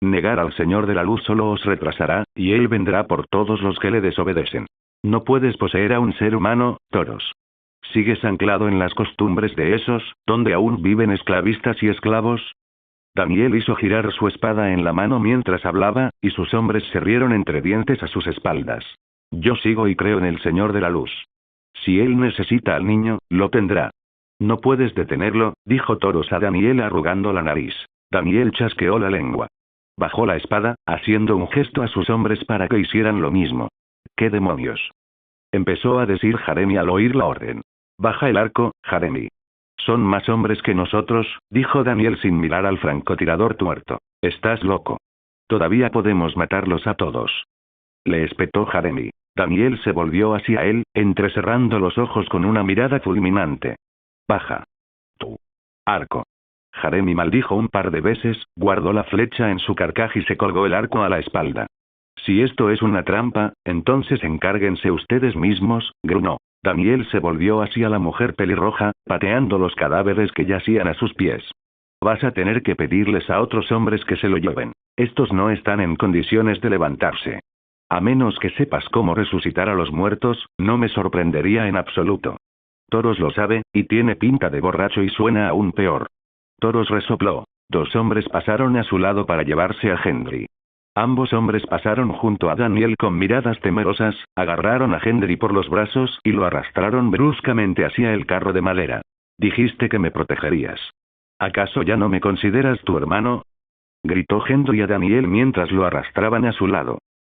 Negar al Señor de la Luz solo os retrasará, y Él vendrá por todos los que le desobedecen. No puedes poseer a un ser humano, Toros. ¿Sigues anclado en las costumbres de esos, donde aún viven esclavistas y esclavos? Daniel hizo girar su espada en la mano mientras hablaba, y sus hombres se rieron entre dientes a sus espaldas. Yo sigo y creo en el Señor de la Luz. Si él necesita al niño, lo tendrá. No puedes detenerlo, dijo Toros a Daniel arrugando la nariz. Daniel chasqueó la lengua. Bajó la espada, haciendo un gesto a sus hombres para que hicieran lo mismo. ¿Qué demonios? Empezó a decir Jeremy al oír la orden. Baja el arco, Jeremy. Son más hombres que nosotros, dijo Daniel sin mirar al francotirador tuerto. Estás loco. Todavía podemos matarlos a todos. Le espetó Jeremy. Daniel se volvió hacia él, entrecerrando los ojos con una mirada fulminante. Baja. Tu arco. Jeremy maldijo un par de veces, guardó la flecha en su carcaj y se colgó el arco a la espalda. Si esto es una trampa, entonces encárguense ustedes mismos, gruñó. Daniel se volvió hacia la mujer pelirroja, pateando los cadáveres que yacían a sus pies. Vas a tener que pedirles a otros hombres que se lo lleven. Estos no están en condiciones de levantarse. A menos que sepas cómo resucitar a los muertos, no me sorprendería en absoluto. Toros lo sabe, y tiene pinta de borracho y suena aún peor. Toros resopló. 2 hombres pasaron a su lado para llevarse a Henry. Ambos hombres pasaron junto a Daniel con miradas temerosas, agarraron a Henry por los brazos y lo arrastraron bruscamente hacia el carro de madera. Dijiste que me protegerías. ¿Acaso ya no me consideras tu hermano? Gritó Henry a Daniel mientras lo arrastraban a su lado.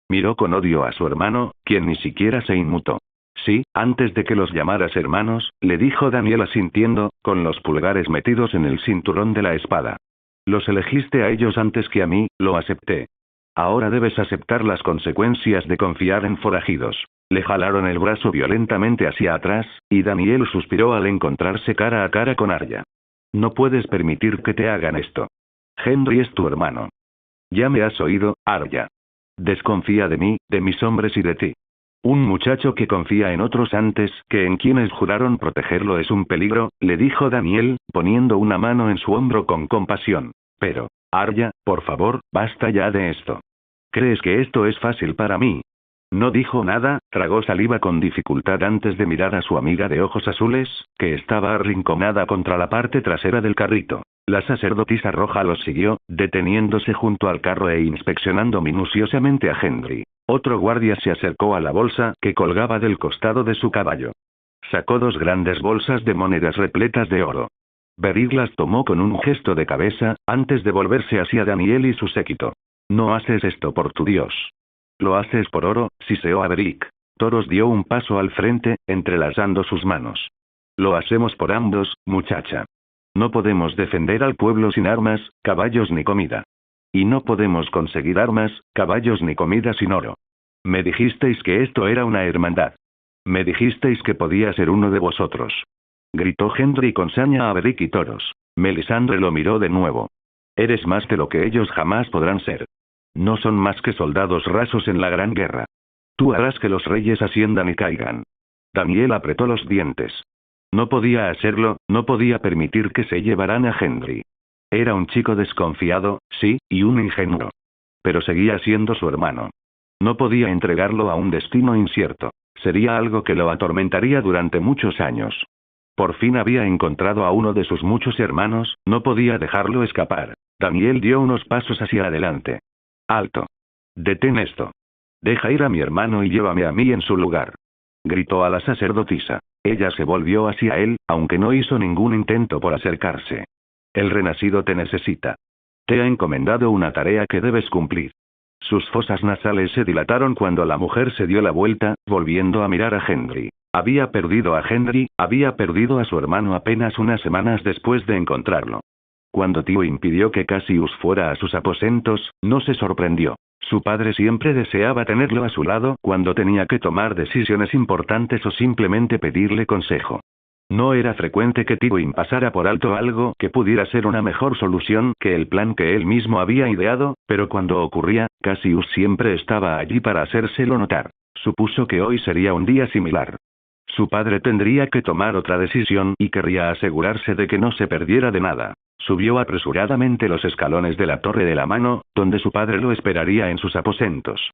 Miró con odio a su hermano, quien ni siquiera se inmutó. Sí, antes de que los llamaras hermanos, le dijo Daniel asintiendo, con los pulgares metidos en el cinturón de la espada. Los elegiste a ellos antes que a mí, lo acepté. Ahora debes aceptar las consecuencias de confiar en forajidos. Le jalaron el brazo violentamente hacia atrás, y Daniel suspiró al encontrarse cara a cara con Arya. No puedes permitir que te hagan esto. Henry es tu hermano. Ya me has oído, Arya. Desconfía de mí, de mis hombres y de ti. Un muchacho que confía en otros antes que en quienes juraron protegerlo es un peligro, le dijo Daniel, poniendo una mano en su hombro con compasión. Pero, Arya, por favor, basta ya de esto. ¿Crees que esto es fácil para mí? No dijo nada, tragó saliva con dificultad antes de mirar a su amiga de ojos azules, que estaba arrinconada contra la parte trasera del carrito. La sacerdotisa roja los siguió, deteniéndose junto al carro e inspeccionando minuciosamente a Henry. Otro guardia se acercó a la bolsa que colgaba del costado de su caballo. Sacó 2 grandes bolsas de monedas repletas de oro. Berig las tomó con un gesto de cabeza, antes de volverse hacia Daniel y su séquito. No haces esto por tu Dios. Lo haces por oro, siseó a Berig. Toros dio un paso al frente, entrelazando sus manos. Lo hacemos por ambos, muchacha. No podemos defender al pueblo sin armas, caballos ni comida. Y no podemos conseguir armas, caballos ni comida sin oro. Me dijisteis que esto era una hermandad. Me dijisteis que podía ser uno de vosotros. Gritó Henry con saña a Berig y Toros. Melisandre lo miró de nuevo. Eres más de lo que ellos jamás podrán ser. No son más que soldados rasos en la gran guerra. Tú harás que los reyes asciendan y caigan. Daniel apretó los dientes. No podía hacerlo, no podía permitir que se llevaran a Henry. Era un chico desconfiado, sí, y un ingenuo. Pero seguía siendo su hermano. No podía entregarlo a un destino incierto. Sería algo que lo atormentaría durante muchos años. Por fin había encontrado a uno de sus muchos hermanos, no podía dejarlo escapar. Daniel dio unos pasos hacia adelante. Alto. Detén esto. Deja ir a mi hermano y llévame a mí en su lugar. Gritó a la sacerdotisa. Ella se volvió hacia él, aunque no hizo ningún intento por acercarse. El renacido te necesita. Te ha encomendado una tarea que debes cumplir. Sus fosas nasales se dilataron cuando la mujer se dio la vuelta, volviendo a mirar a Henry. Había perdido a Henry, había perdido a su hermano apenas unas semanas después de encontrarlo. Cuando Tywin pidió que Cassius fuera a sus aposentos, no se sorprendió. Su padre siempre deseaba tenerlo a su lado cuando tenía que tomar decisiones importantes o simplemente pedirle consejo. No era frecuente que Tywin pasara por alto algo que pudiera ser una mejor solución que el plan que él mismo había ideado, pero cuando ocurría, Cassius siempre estaba allí para hacérselo notar. Supuso que hoy sería un día similar. Su padre tendría que tomar otra decisión y querría asegurarse de que no se perdiera de nada. Subió apresuradamente los escalones de la Torre de la Mano, donde su padre lo esperaría en sus aposentos.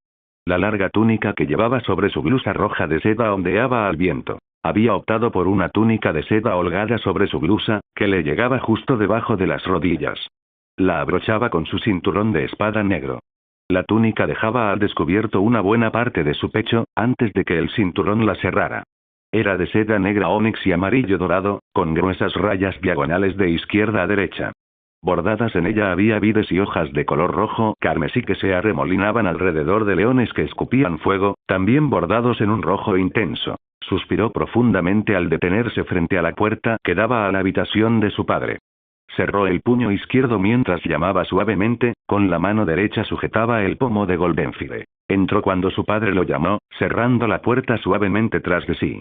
La larga túnica que llevaba sobre su blusa roja de seda ondeaba al viento. Había optado por una túnica de seda holgada sobre su blusa, que le llegaba justo debajo de las rodillas. La abrochaba con su cinturón de espada negro. La túnica dejaba al descubierto una buena parte de su pecho, antes de que el cinturón la cerrara. Era de seda negra ónix y amarillo dorado, con gruesas rayas diagonales de izquierda a derecha. Bordadas en ella había vides y hojas de color rojo carmesí que se arremolinaban alrededor de leones que escupían fuego, también bordados en un rojo intenso. Suspiró profundamente al detenerse frente a la puerta que daba a la habitación de su padre. Cerró el puño izquierdo mientras llamaba suavemente, con la mano derecha sujetaba el pomo de Goldenfire. Entró cuando su padre lo llamó, cerrando la puerta suavemente tras de sí.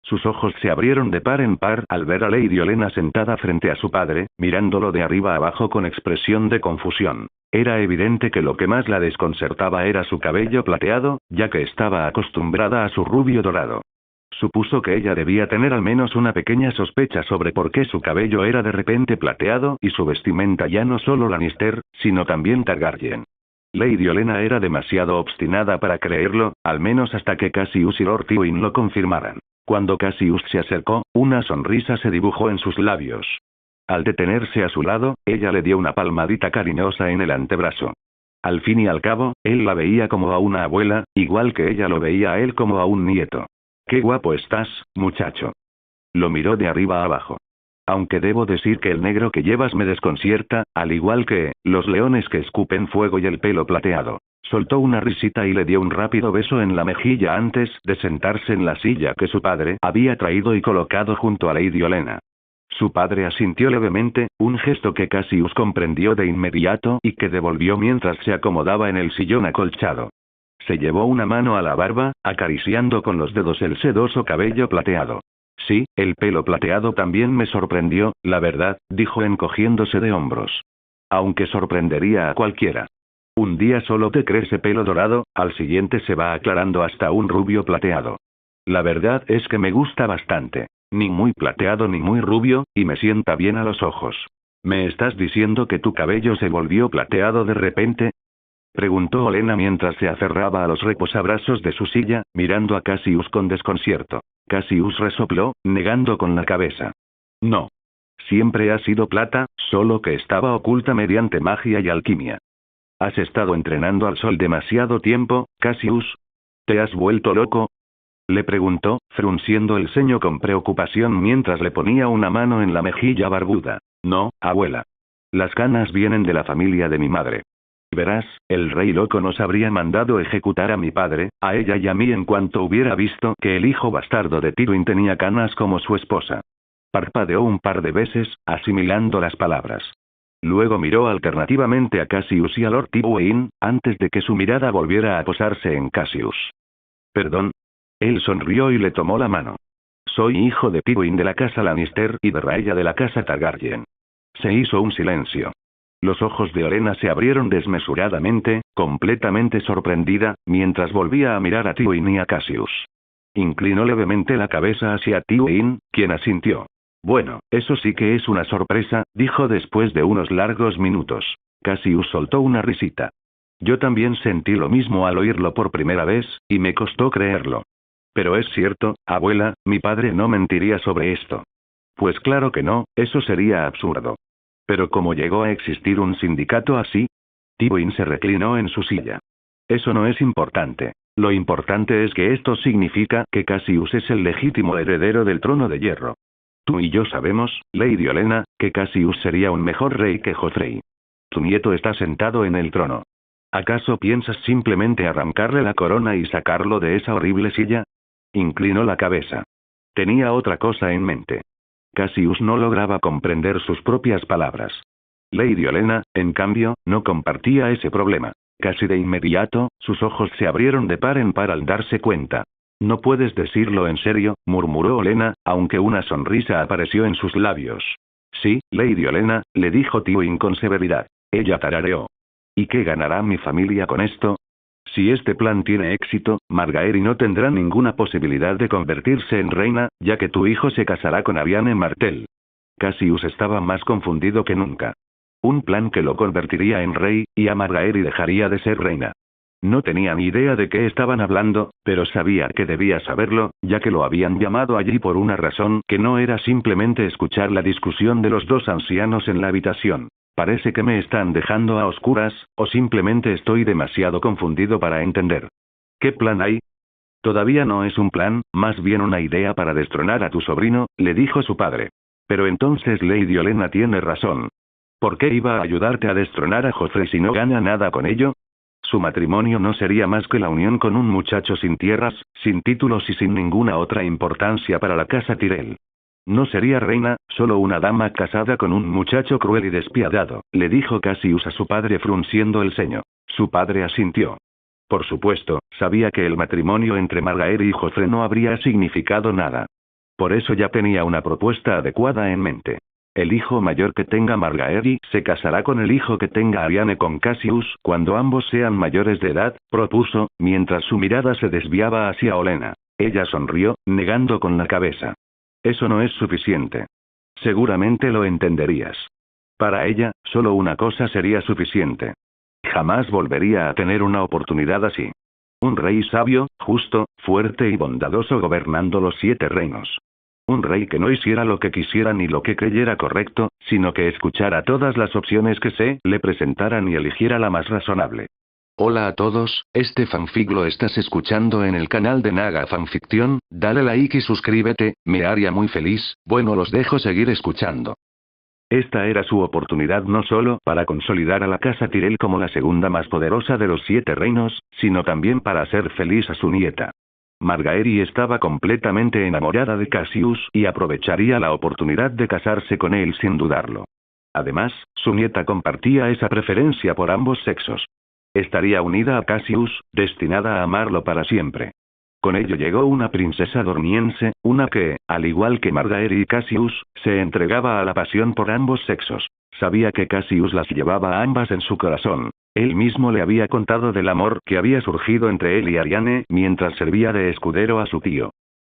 Sus ojos se abrieron de par en par al ver a Lady Olenna sentada frente a su padre, mirándolo de arriba abajo con expresión de confusión. Era evidente que lo que más la desconcertaba era su cabello plateado, ya que estaba acostumbrada a su rubio dorado. Supuso que ella debía tener al menos una pequeña sospecha sobre por qué su cabello era de repente plateado y su vestimenta ya no solo Lannister, sino también Targaryen. Lady Olenna era demasiado obstinada para creerlo, al menos hasta que Cassius y Lord Tywin lo confirmaran. Cuando Cassius se acercó, una sonrisa se dibujó en sus labios. Al detenerse a su lado, ella le dio una palmadita cariñosa en el antebrazo. Al fin y al cabo, él la veía como a una abuela, igual que ella lo veía a él como a un nieto. «Qué guapo estás, muchacho». Lo miró de arriba a abajo. «Aunque debo decir que el negro que llevas me desconcierta, al igual que los leones que escupen fuego y el pelo plateado». Soltó una risita y le dio un rápido beso en la mejilla antes de sentarse en la silla que su padre había traído y colocado junto a Lady Olenna. Su padre asintió levemente, un gesto que Cassius comprendió de inmediato y que devolvió mientras se acomodaba en el sillón acolchado. Se llevó una mano a la barba, acariciando con los dedos el sedoso cabello plateado. «Sí, el pelo plateado también me sorprendió, la verdad», dijo encogiéndose de hombros. «Aunque sorprendería a cualquiera. Un día solo te crece pelo dorado, al siguiente se va aclarando hasta un rubio plateado. La verdad es que me gusta bastante. Ni muy plateado ni muy rubio, y me sienta bien a los ojos». «¿Me estás diciendo que tu cabello se volvió plateado de repente?», preguntó Olenna mientras se aferraba a los reposabrazos de su silla, mirando a Cassius con desconcierto. Cassius resopló, negando con la cabeza. «No. Siempre ha sido plata, solo que estaba oculta mediante magia y alquimia». «¿Has estado entrenando al sol demasiado tiempo, Cassius? ¿Te has vuelto loco?», le preguntó, frunciendo el ceño con preocupación mientras le ponía una mano en la mejilla barbuda. «No, abuela. Las canas vienen de la familia de mi madre. Verás, el rey loco nos habría mandado ejecutar a mi padre, a ella y a mí en cuanto hubiera visto que el hijo bastardo de Tywin tenía canas como su esposa». Parpadeó un par de veces, asimilando las palabras. Luego miró alternativamente a Cassius y a Lord Tywin, antes de que su mirada volviera a posarse en Cassius. «¿Perdón?». Él sonrió y le tomó la mano. «Soy hijo de Tywin de la casa Lannister y de Rhaella de la casa Targaryen». Se hizo un silencio. Los ojos de Olenna se abrieron desmesuradamente, completamente sorprendida, mientras volvía a mirar a Tywin y a Cassius. Inclinó levemente la cabeza hacia Tywin, quien asintió. «Bueno, eso sí que es una sorpresa», dijo después de unos largos minutos. Cassius soltó una risita. «Yo también sentí lo mismo al oírlo por primera vez, y me costó creerlo. Pero es cierto, abuela, mi padre no mentiría sobre esto». «Pues claro que no, eso sería absurdo». «Pero ¿cómo llegó a existir un sindicato así?». Tywin se reclinó en su silla. «Eso no es importante. Lo importante es que esto significa que Cassius es el legítimo heredero del trono de hierro. Tú y yo sabemos, Lady Olenna, que Cassius sería un mejor rey que Joffrey. Tu nieto está sentado en el trono. ¿Acaso piensas simplemente arrancarle la corona y sacarlo de esa horrible silla? Inclinó la cabeza. Tenía otra cosa en mente. Cassius no lograba comprender sus propias palabras. Lady Olenna, en cambio, no compartía ese problema. Casi de inmediato, sus ojos se abrieron de par en par al darse cuenta. No puedes decirlo en serio, murmuró Olenna, aunque una sonrisa apareció en sus labios. Sí, Lady Olenna, le dijo Tywin con severidad. Ella tarareó. ¿Y qué ganará mi familia con esto? Si este plan tiene éxito, Margaery no tendrá ninguna posibilidad de convertirse en reina, ya que tu hijo se casará con Arianne Martell. Cassius estaba más confundido que nunca. Un plan que lo convertiría en rey, y a Margaery dejaría de ser reina. No tenía ni idea de qué estaban hablando, pero sabía que debía saberlo, ya que lo habían llamado allí por una razón que no era simplemente escuchar la discusión de los dos ancianos en la habitación. Parece que me están dejando a oscuras, o simplemente estoy demasiado confundido para entender. ¿Qué plan hay? Todavía no es un plan, más bien una idea para destronar a tu sobrino, le dijo su padre. Pero entonces Lady Olenna tiene razón. ¿Por qué iba a ayudarte a destronar a Joffrey si no gana nada con ello? Su matrimonio no sería más que la unión con un muchacho sin tierras, sin títulos y sin ninguna otra importancia para la casa Tyrell. No sería reina, solo una dama casada con un muchacho cruel y despiadado, le dijo Cassius a su padre frunciendo el ceño. Su padre asintió. Por supuesto, sabía que el matrimonio entre Margaery y Joffrey no habría significado nada. Por eso ya tenía una propuesta adecuada en mente. El hijo mayor que tenga Margaery se casará con el hijo que tenga Arianne con Cassius cuando ambos sean mayores de edad, propuso, mientras su mirada se desviaba hacia Olenna. Ella sonrió, negando con la cabeza. Eso no es suficiente. Seguramente lo entenderías. Para ella, solo una cosa sería suficiente. Jamás volvería a tener una oportunidad así. Un rey sabio, justo, fuerte y bondadoso gobernando los 7 reinos. Un rey que no hiciera lo que quisiera ni lo que creyera correcto, sino que escuchara todas las opciones que se le presentaran y eligiera la más razonable. Hola a todos, este fanfic lo estás escuchando en el canal de Naga Fanfiction, dale like y suscríbete, me haría muy feliz, bueno los dejo seguir escuchando. Esta era su oportunidad no solo para consolidar a la casa Tyrell como la segunda más poderosa de los 7 reinos, sino también para hacer feliz a su nieta. Margaery estaba completamente enamorada de Cassius y aprovecharía la oportunidad de casarse con él sin dudarlo. Además, su nieta compartía esa preferencia por ambos sexos. Estaría unida a Cassius, destinada a amarlo para siempre. Con ello llegó una princesa dormiense, una que, al igual que Margaery y Cassius, se entregaba a la pasión por ambos sexos. Sabía que Cassius las llevaba a ambas en su corazón. Él mismo le había contado del amor que había surgido entre él y Arianne mientras servía de escudero a su tío.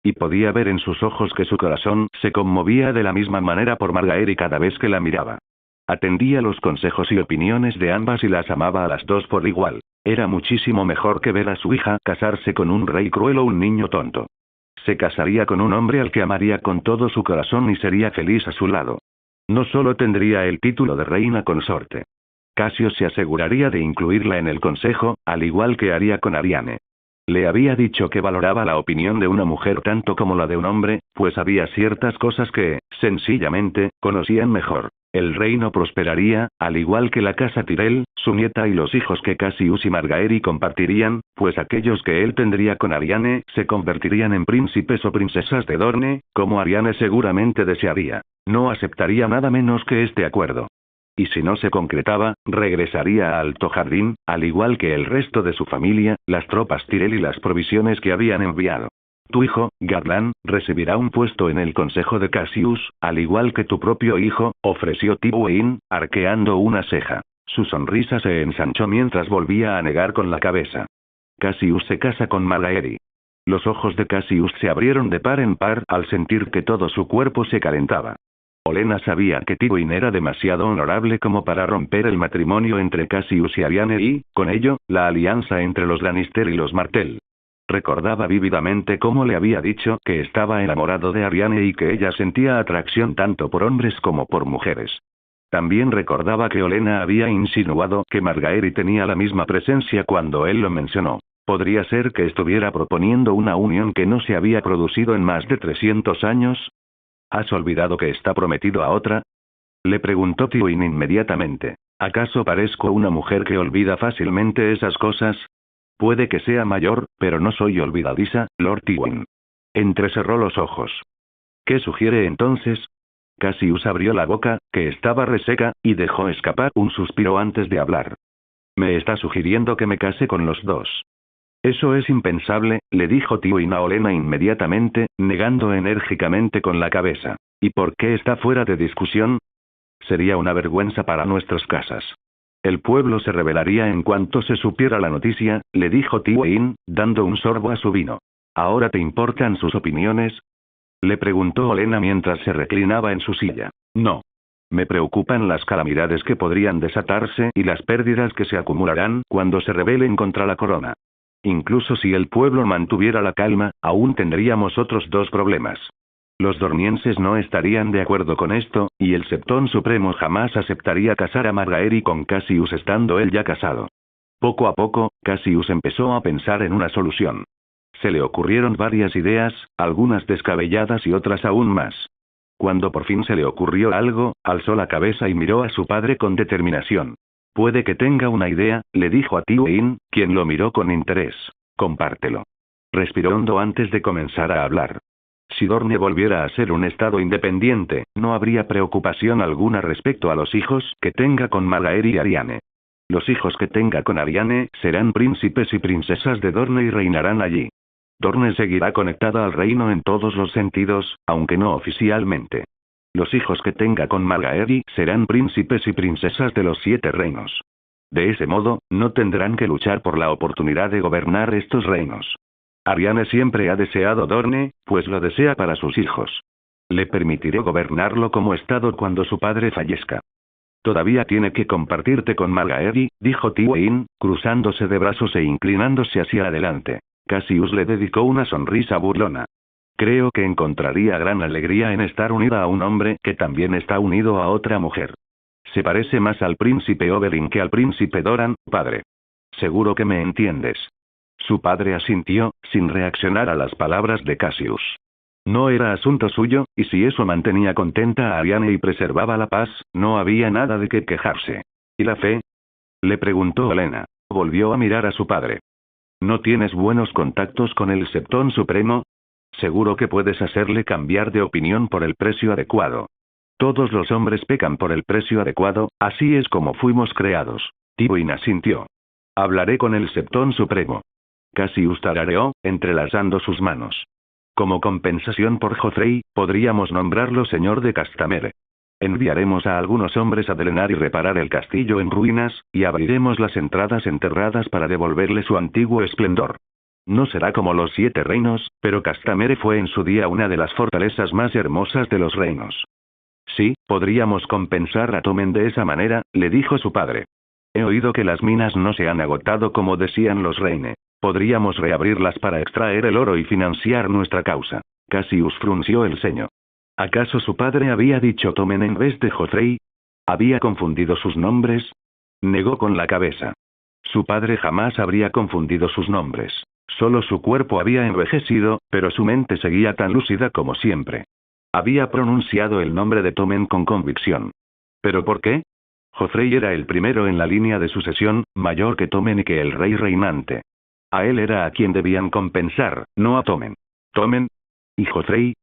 Y podía ver en sus ojos que su corazón se conmovía de la misma manera por Margaery cada vez que la miraba. Atendía los consejos y opiniones de ambas y las amaba a las dos por igual. Era muchísimo mejor que ver a su hija casarse con un rey cruel o un niño tonto. Se casaría con un hombre al que amaría con todo su corazón y sería feliz a su lado. No solo tendría el título de reina consorte. Cassius se aseguraría de incluirla en el consejo, al igual que haría con Arianne. Le había dicho que valoraba la opinión de una mujer tanto como la de un hombre, pues había ciertas cosas que, sencillamente, conocían mejor. El reino prosperaría, al igual que la casa Tyrell, su nieta y los hijos que Cassius y Margaery compartirían, pues aquellos que él tendría con Arianne se convertirían en príncipes o princesas de Dorne, como Arianne seguramente desearía. No aceptaría nada menos que este acuerdo. Y si no se concretaba, regresaría a Alto Jardín, al igual que el resto de su familia, las tropas Tyrell y las provisiones que habían enviado. Tu hijo, Gatlan, recibirá un puesto en el consejo de Cassius, al igual que tu propio hijo, ofreció Tywin, arqueando una ceja. Su sonrisa se ensanchó mientras volvía a negar con la cabeza. Cassius se casa con Margaery. Los ojos de Cassius se abrieron de par en par al sentir que todo su cuerpo se calentaba. Olenna sabía que Tywin era demasiado honorable como para romper el matrimonio entre Cassius y Arianne y, con ello, la alianza entre los Lannister y los Martell. Recordaba vívidamente cómo le había dicho que estaba enamorado de Arianne y que ella sentía atracción tanto por hombres como por mujeres. También recordaba que Olenna había insinuado que Margaery tenía la misma presencia cuando él lo mencionó. ¿Podría ser que estuviera proponiendo una unión que no se había producido en más de 300 años? ¿Has olvidado que está prometido a otra? Le preguntó Tywin inmediatamente. ¿Acaso parezco una mujer que olvida fácilmente esas cosas? Puede que sea mayor, pero no soy olvidadiza, Lord Tywin. Entrecerró los ojos. ¿Qué sugiere entonces? Cassius abrió la boca, que estaba reseca, y dejó escapar un suspiro antes de hablar. Me está sugiriendo que me case con los dos. Eso es impensable, le dijo Tywin a Olenna inmediatamente, negando enérgicamente con la cabeza. ¿Y por qué está fuera de discusión? Sería una vergüenza para nuestras casas. El pueblo se rebelaría en cuanto se supiera la noticia, le dijo Tywin, dando un sorbo a su vino. ¿Ahora te importan sus opiniones? Le preguntó Olenna mientras se reclinaba en su silla. No. Me preocupan las calamidades que podrían desatarse y las pérdidas que se acumularán cuando se rebelen contra la corona. Incluso si el pueblo mantuviera la calma, aún tendríamos otros dos problemas. Los dornienses no estarían de acuerdo con esto, y el Septón Supremo jamás aceptaría casar a Margaery con Cassius estando él ya casado. Poco a poco, Cassius empezó a pensar en una solución. Se le ocurrieron varias ideas, algunas descabelladas y otras aún más. Cuando por fin se le ocurrió algo, alzó la cabeza y miró a su padre con determinación. Puede que tenga una idea, le dijo a Tywin, quien lo miró con interés. Compártelo. Respiró hondo antes de comenzar a hablar. Si Dorne volviera a ser un estado independiente, no habría preocupación alguna respecto a los hijos que tenga con Margaery y Arianne. Los hijos que tenga con Arianne serán príncipes y princesas de Dorne y reinarán allí. Dorne seguirá conectada al reino en todos los sentidos, aunque no oficialmente. Los hijos que tenga con Margaery serán príncipes y princesas de los 7 reinos. De ese modo, no tendrán que luchar por la oportunidad de gobernar estos reinos. Arianne siempre ha deseado Dorne, pues lo desea para sus hijos. Le permitiré gobernarlo como estado cuando su padre fallezca. Todavía tiene que compartirte con Margaery, dijo Tywin, cruzándose de brazos e inclinándose hacia adelante. Cassius le dedicó una sonrisa burlona. Creo que encontraría gran alegría en estar unida a un hombre que también está unido a otra mujer. Se parece más al príncipe Oberyn que al príncipe Doran, padre. Seguro que me entiendes. Su padre asintió, sin reaccionar a las palabras de Cassius. No era asunto suyo, y si eso mantenía contenta a Arianne y preservaba la paz, no había nada de qué quejarse. ¿Y la fe? Le preguntó Olenna. Volvió a mirar a su padre. ¿No tienes buenos contactos con el Septón Supremo? Seguro que puedes hacerle cambiar de opinión por el precio adecuado. Todos los hombres pecan por el precio adecuado, así es como fuimos creados. Tywin asintió. Hablaré con el Septón Supremo. Cassius tarareó, entrelazando sus manos. Como compensación por Joffrey, podríamos nombrarlo señor de Castamere. Enviaremos a algunos hombres a drenar y reparar el castillo en ruinas, y abriremos las entradas enterradas para devolverle su antiguo esplendor. No será como los 7 reinos, pero Castamere fue en su día una de las fortalezas más hermosas de los reinos. Sí, podríamos compensar a Tommen de esa manera, le dijo su padre. He oído que las minas no se han agotado como decían los Reine. Podríamos reabrirlas para extraer el oro y financiar nuestra causa. Cassius frunció el ceño. ¿Acaso su padre había dicho Tommen en vez de Joffrey? ¿Había confundido sus nombres? Negó con la cabeza. Su padre jamás habría confundido sus nombres. Solo su cuerpo había envejecido, pero su mente seguía tan lúcida como siempre. Había pronunciado el nombre de Tommen con convicción. ¿Pero por qué? Joffrey era el primero en la línea de sucesión, mayor que Tommen y que el rey reinante. A él era a quien debían compensar, no a Tommen. ¿Tommen? ¿Y Joffrey?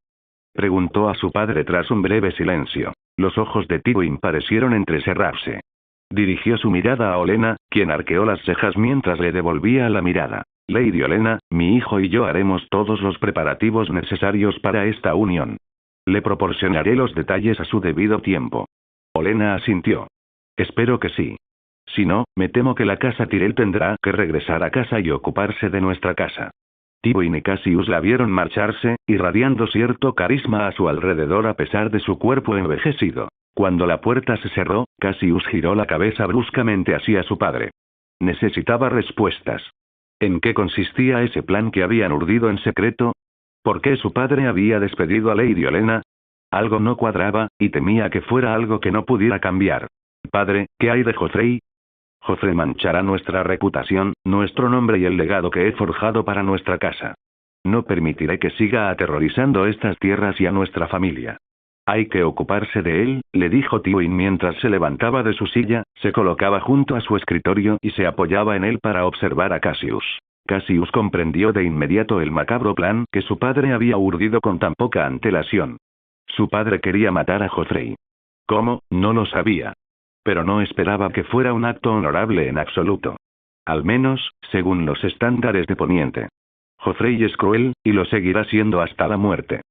Preguntó a su padre tras un breve silencio. Los ojos de Tywin parecieron entrecerrarse. Dirigió su mirada a Olenna, quien arqueó las cejas mientras le devolvía la mirada. Lady Olenna, mi hijo y yo haremos todos los preparativos necesarios para esta unión. Le proporcionaré los detalles a su debido tiempo. Olenna asintió. Espero que sí. Si no, me temo que la casa Tyrell tendrá que regresar a casa y ocuparse de nuestra casa. Tywin y Cassius la vieron marcharse, irradiando cierto carisma a su alrededor a pesar de su cuerpo envejecido. Cuando la puerta se cerró, Cassius giró la cabeza bruscamente hacia su padre. Necesitaba respuestas. ¿En qué consistía ese plan que habían urdido en secreto? ¿Por qué su padre había despedido a Lady Olenna? Algo no cuadraba, y temía que fuera algo que no pudiera cambiar. Padre, ¿qué hay de Joffrey? Joffrey manchará nuestra reputación, nuestro nombre y el legado que he forjado para nuestra casa. No permitiré que siga aterrorizando estas tierras y a nuestra familia. Hay que ocuparse de él, le dijo Tywin mientras se levantaba de su silla, se colocaba junto a su escritorio y se apoyaba en él para observar a Cassius. Cassius comprendió de inmediato el macabro plan que su padre había urdido con tan poca antelación. Su padre quería matar a Joffrey. ¿Cómo? No lo sabía. Pero no esperaba que fuera un acto honorable en absoluto. Al menos, según los estándares de Poniente. Joffrey es cruel, y lo seguirá siendo hasta la muerte.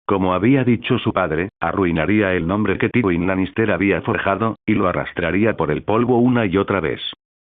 Como había dicho su padre, arruinaría el nombre que Tywin Lannister había forjado, y lo arrastraría por el polvo una y otra vez.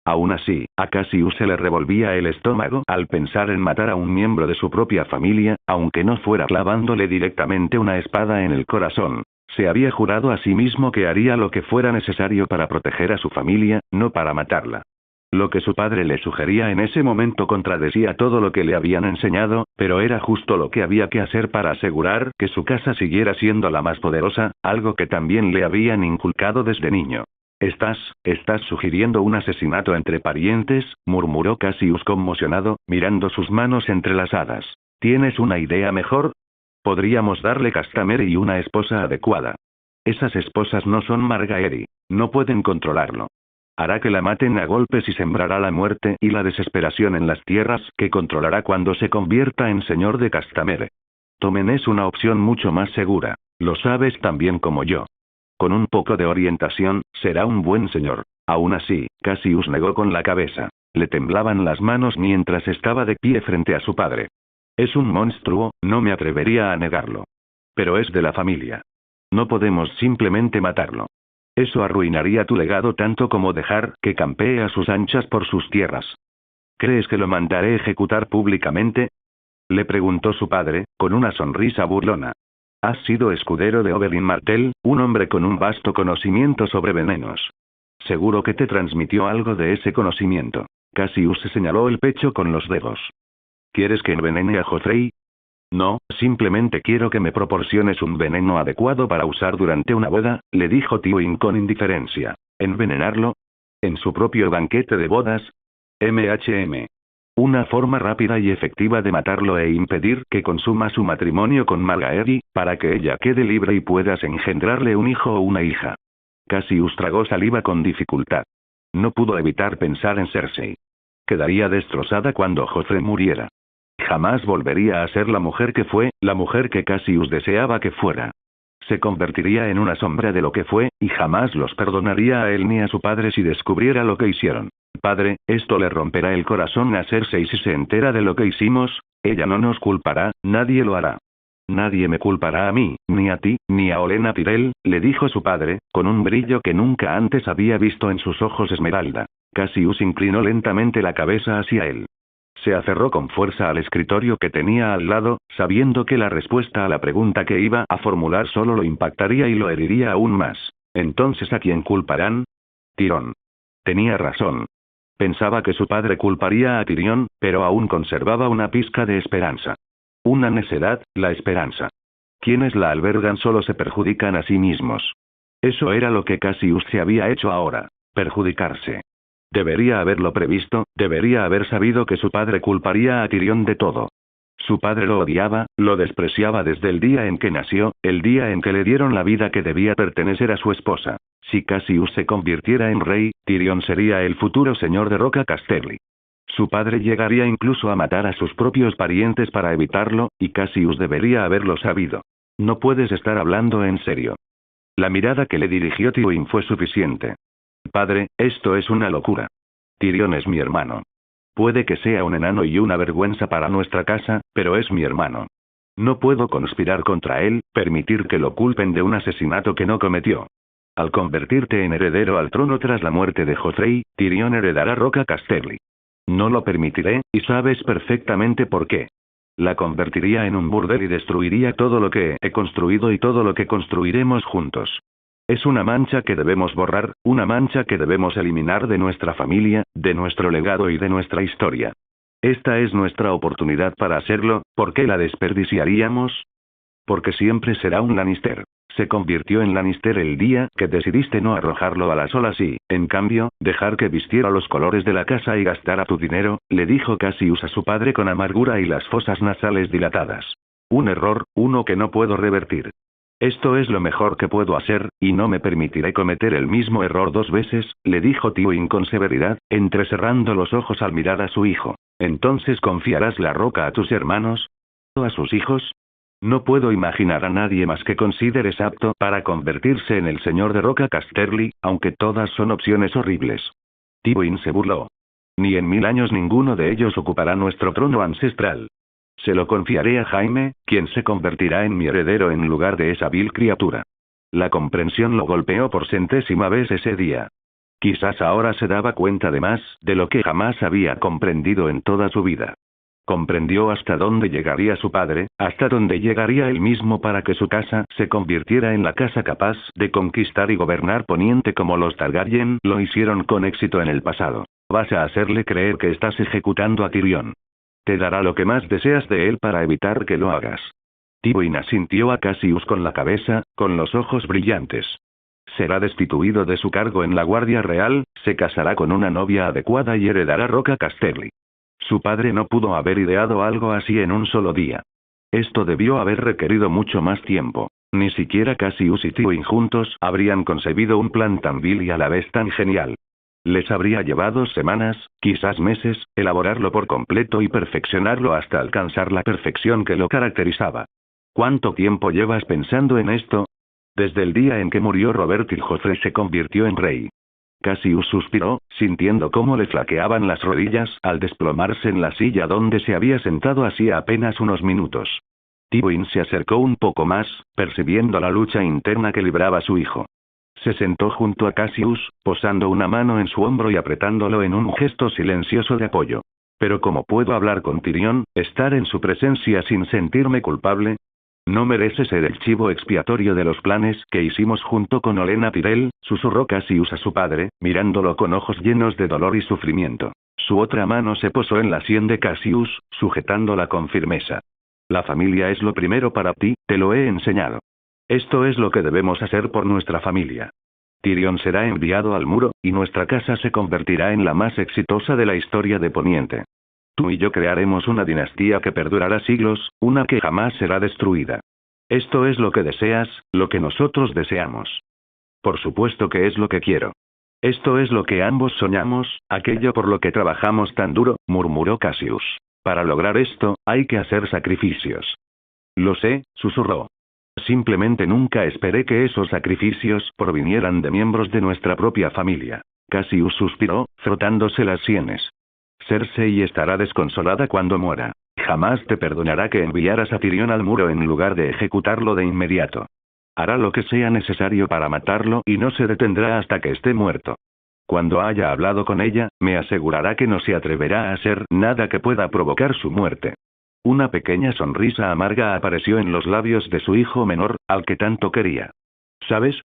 Aún así, a Cassius se le revolvía el estómago al pensar en matar a un miembro de su propia familia, aunque no fuera clavándole directamente una espada en el corazón. Se había jurado a sí mismo que haría lo que fuera necesario para proteger a su familia, no para matarla. Lo que su padre le sugería en ese momento contradecía todo lo que le habían enseñado, pero era justo lo que había que hacer para asegurar que su casa siguiera siendo la más poderosa, algo que también le habían inculcado desde niño. Estás sugiriendo un asesinato entre parientes, murmuró Cassius conmocionado, mirando sus manos entrelazadas. ¿Tienes una idea mejor? Podríamos darle Castamere y una esposa adecuada. Esas esposas no son Margaery. No pueden controlarlo. Hará que la maten a golpes y sembrará la muerte y la desesperación en las tierras que controlará cuando se convierta en señor de Castamere. Tommen es una opción mucho más segura. Lo sabes tan bien como yo. Con un poco de orientación, será un buen señor. Aún así, Cassius negó con la cabeza. Le temblaban las manos mientras estaba de pie frente a su padre. Es un monstruo, no me atrevería a negarlo. Pero es de la familia. No podemos simplemente matarlo. Eso arruinaría tu legado tanto como dejar que campee a sus anchas por sus tierras. ¿Crees que lo mandaré ejecutar públicamente? Le preguntó su padre, con una sonrisa burlona. Has sido escudero de Oberyn Martell, un hombre con un vasto conocimiento sobre venenos. Seguro que te transmitió algo de ese conocimiento. Cassius se señaló el pecho con los dedos. ¿Quieres que envenene a Joffrey? No, simplemente quiero que me proporciones un veneno adecuado para usar durante una boda, le dijo Tywin con indiferencia. ¿Envenenarlo? ¿En su propio banquete de bodas? Una forma rápida y efectiva de matarlo e impedir que consuma su matrimonio con Margaery, para que ella quede libre y puedas engendrarle un hijo o una hija. Cassius tragó saliva con dificultad. No pudo evitar pensar en Cersei. Quedaría destrozada cuando Joffrey muriera. Jamás volvería a ser la mujer que fue, la mujer que Cassius deseaba que fuera. Se convertiría en una sombra de lo que fue, y jamás los perdonaría a él ni a su padre si descubriera lo que hicieron. Padre, esto le romperá el corazón a Cersei si se entera de lo que hicimos, ella no nos culpará, nadie lo hará. Nadie me culpará a mí, ni a ti, ni a Olenna Tyrell, le dijo su padre, con un brillo que nunca antes había visto en sus ojos esmeralda. Cassius inclinó lentamente la cabeza hacia él. Se aferró con fuerza al escritorio que tenía al lado, sabiendo que la respuesta a la pregunta que iba a formular solo lo impactaría y lo heriría aún más. ¿Entonces a quién culparán? Tyrion. Tenía razón. Pensaba que su padre culparía a Tyrion, pero aún conservaba una pizca de esperanza. Una necedad, la esperanza. Quienes la albergan solo se perjudican a sí mismos. Eso era lo que Cassius se había hecho ahora, perjudicarse. Debería haberlo previsto, debería haber sabido que su padre culparía a Tyrion de todo. Su padre lo odiaba, lo despreciaba desde el día en que nació, el día en que le dieron la vida que debía pertenecer a su esposa. Si Cassius se convirtiera en rey, Tyrion sería el futuro señor de Roca Casterly. Su padre llegaría incluso a matar a sus propios parientes para evitarlo, y Cassius debería haberlo sabido. No puedes estar hablando en serio. La mirada que le dirigió Tywin fue suficiente. Padre, esto es una locura. Tyrion es mi hermano. Puede que sea un enano y una vergüenza para nuestra casa, pero es mi hermano. No puedo conspirar contra él, permitir que lo culpen de un asesinato que no cometió. Al convertirte en heredero al trono tras la muerte de Joffrey, Tyrion heredará Roca Casterly. No lo permitiré, y sabes perfectamente por qué. La convertiría en un burdel y destruiría todo lo que he construido y todo lo que construiremos juntos. Es una mancha que debemos borrar, una mancha que debemos eliminar de nuestra familia, de nuestro legado y de nuestra historia. Esta es nuestra oportunidad para hacerlo, ¿por qué la desperdiciaríamos? Porque siempre será un Lannister. Se convirtió en Lannister el día que decidiste no arrojarlo a las olas y, en cambio, dejar que vistiera los colores de la casa y gastara tu dinero, le dijo Cassius a su padre con amargura y las fosas nasales dilatadas. Un error, uno que no puedo revertir. Esto es lo mejor que puedo hacer, y no me permitiré cometer el mismo error 2 veces, le dijo Tywin con severidad, entrecerrando los ojos al mirar a su hijo. ¿Entonces confiarás la roca a tus hermanos? ¿O a sus hijos? No puedo imaginar a nadie más que consideres apto para convertirse en el señor de Roca Casterly, aunque todas son opciones horribles. Tywin se burló. Ni en 1000 años ninguno de ellos ocupará nuestro trono ancestral. Se lo confiaré a Jaime, quien se convertirá en mi heredero en lugar de esa vil criatura. La comprensión lo golpeó por 100ª vez ese día. Quizás ahora se daba cuenta de más de lo que jamás había comprendido en toda su vida. Comprendió hasta dónde llegaría su padre, hasta dónde llegaría él mismo para que su casa se convirtiera en la casa capaz de conquistar y gobernar Poniente como los Targaryen lo hicieron con éxito en el pasado. Vas a hacerle creer que estás ejecutando a Tyrion. Te dará lo que más deseas de él para evitar que lo hagas. Tywin asintió a Cassius con la cabeza, con los ojos brillantes. Será destituido de su cargo en la Guardia Real, se casará con una novia adecuada y heredará Roca Casterly. Su padre no pudo haber ideado algo así en un solo día. Esto debió haber requerido mucho más tiempo. Ni siquiera Cassius y Tywin juntos habrían concebido un plan tan vil y a la vez tan genial. Les habría llevado semanas, quizás meses, elaborarlo por completo y perfeccionarlo hasta alcanzar la perfección que lo caracterizaba. ¿Cuánto tiempo llevas pensando en esto? Desde el día en que murió Robert y Joffrey se convirtió en rey. Cassius suspiró, sintiendo cómo le flaqueaban las rodillas al desplomarse en la silla donde se había sentado hacía apenas unos minutos. Tywin se acercó un poco más, percibiendo la lucha interna que libraba su hijo. Se sentó junto a Cassius, posando una mano en su hombro y apretándolo en un gesto silencioso de apoyo. Pero ¿cómo puedo hablar con Tyrion, estar en su presencia sin sentirme culpable? No merece ser el chivo expiatorio de los planes que hicimos junto con Olenna Tyrell, susurró Cassius a su padre, mirándolo con ojos llenos de dolor y sufrimiento. Su otra mano se posó en la sien de Cassius, sujetándola con firmeza. La familia es lo primero para ti, te lo he enseñado. Esto es lo que debemos hacer por nuestra familia. Tyrion será enviado al muro, y nuestra casa se convertirá en la más exitosa de la historia de Poniente. Tú y yo crearemos una dinastía que perdurará siglos, una que jamás será destruida. Esto es lo que deseas, lo que nosotros deseamos. Por supuesto que es lo que quiero. Esto es lo que ambos soñamos, aquello por lo que trabajamos tan duro, murmuró Cassius. Para lograr esto, hay que hacer sacrificios. Lo sé, susurró. Simplemente nunca esperé que esos sacrificios provinieran de miembros de nuestra propia familia. Cassius suspiró, frotándose las sienes. Cersei estará desconsolada cuando muera. Jamás te perdonará que enviaras a Tyrion al muro en lugar de ejecutarlo de inmediato. Hará lo que sea necesario para matarlo y no se detendrá hasta que esté muerto. Cuando haya hablado con ella, me asegurará que no se atreverá a hacer nada que pueda provocar su muerte. Una pequeña sonrisa amarga apareció en los labios de su hijo menor, al que tanto quería. ¿Sabes?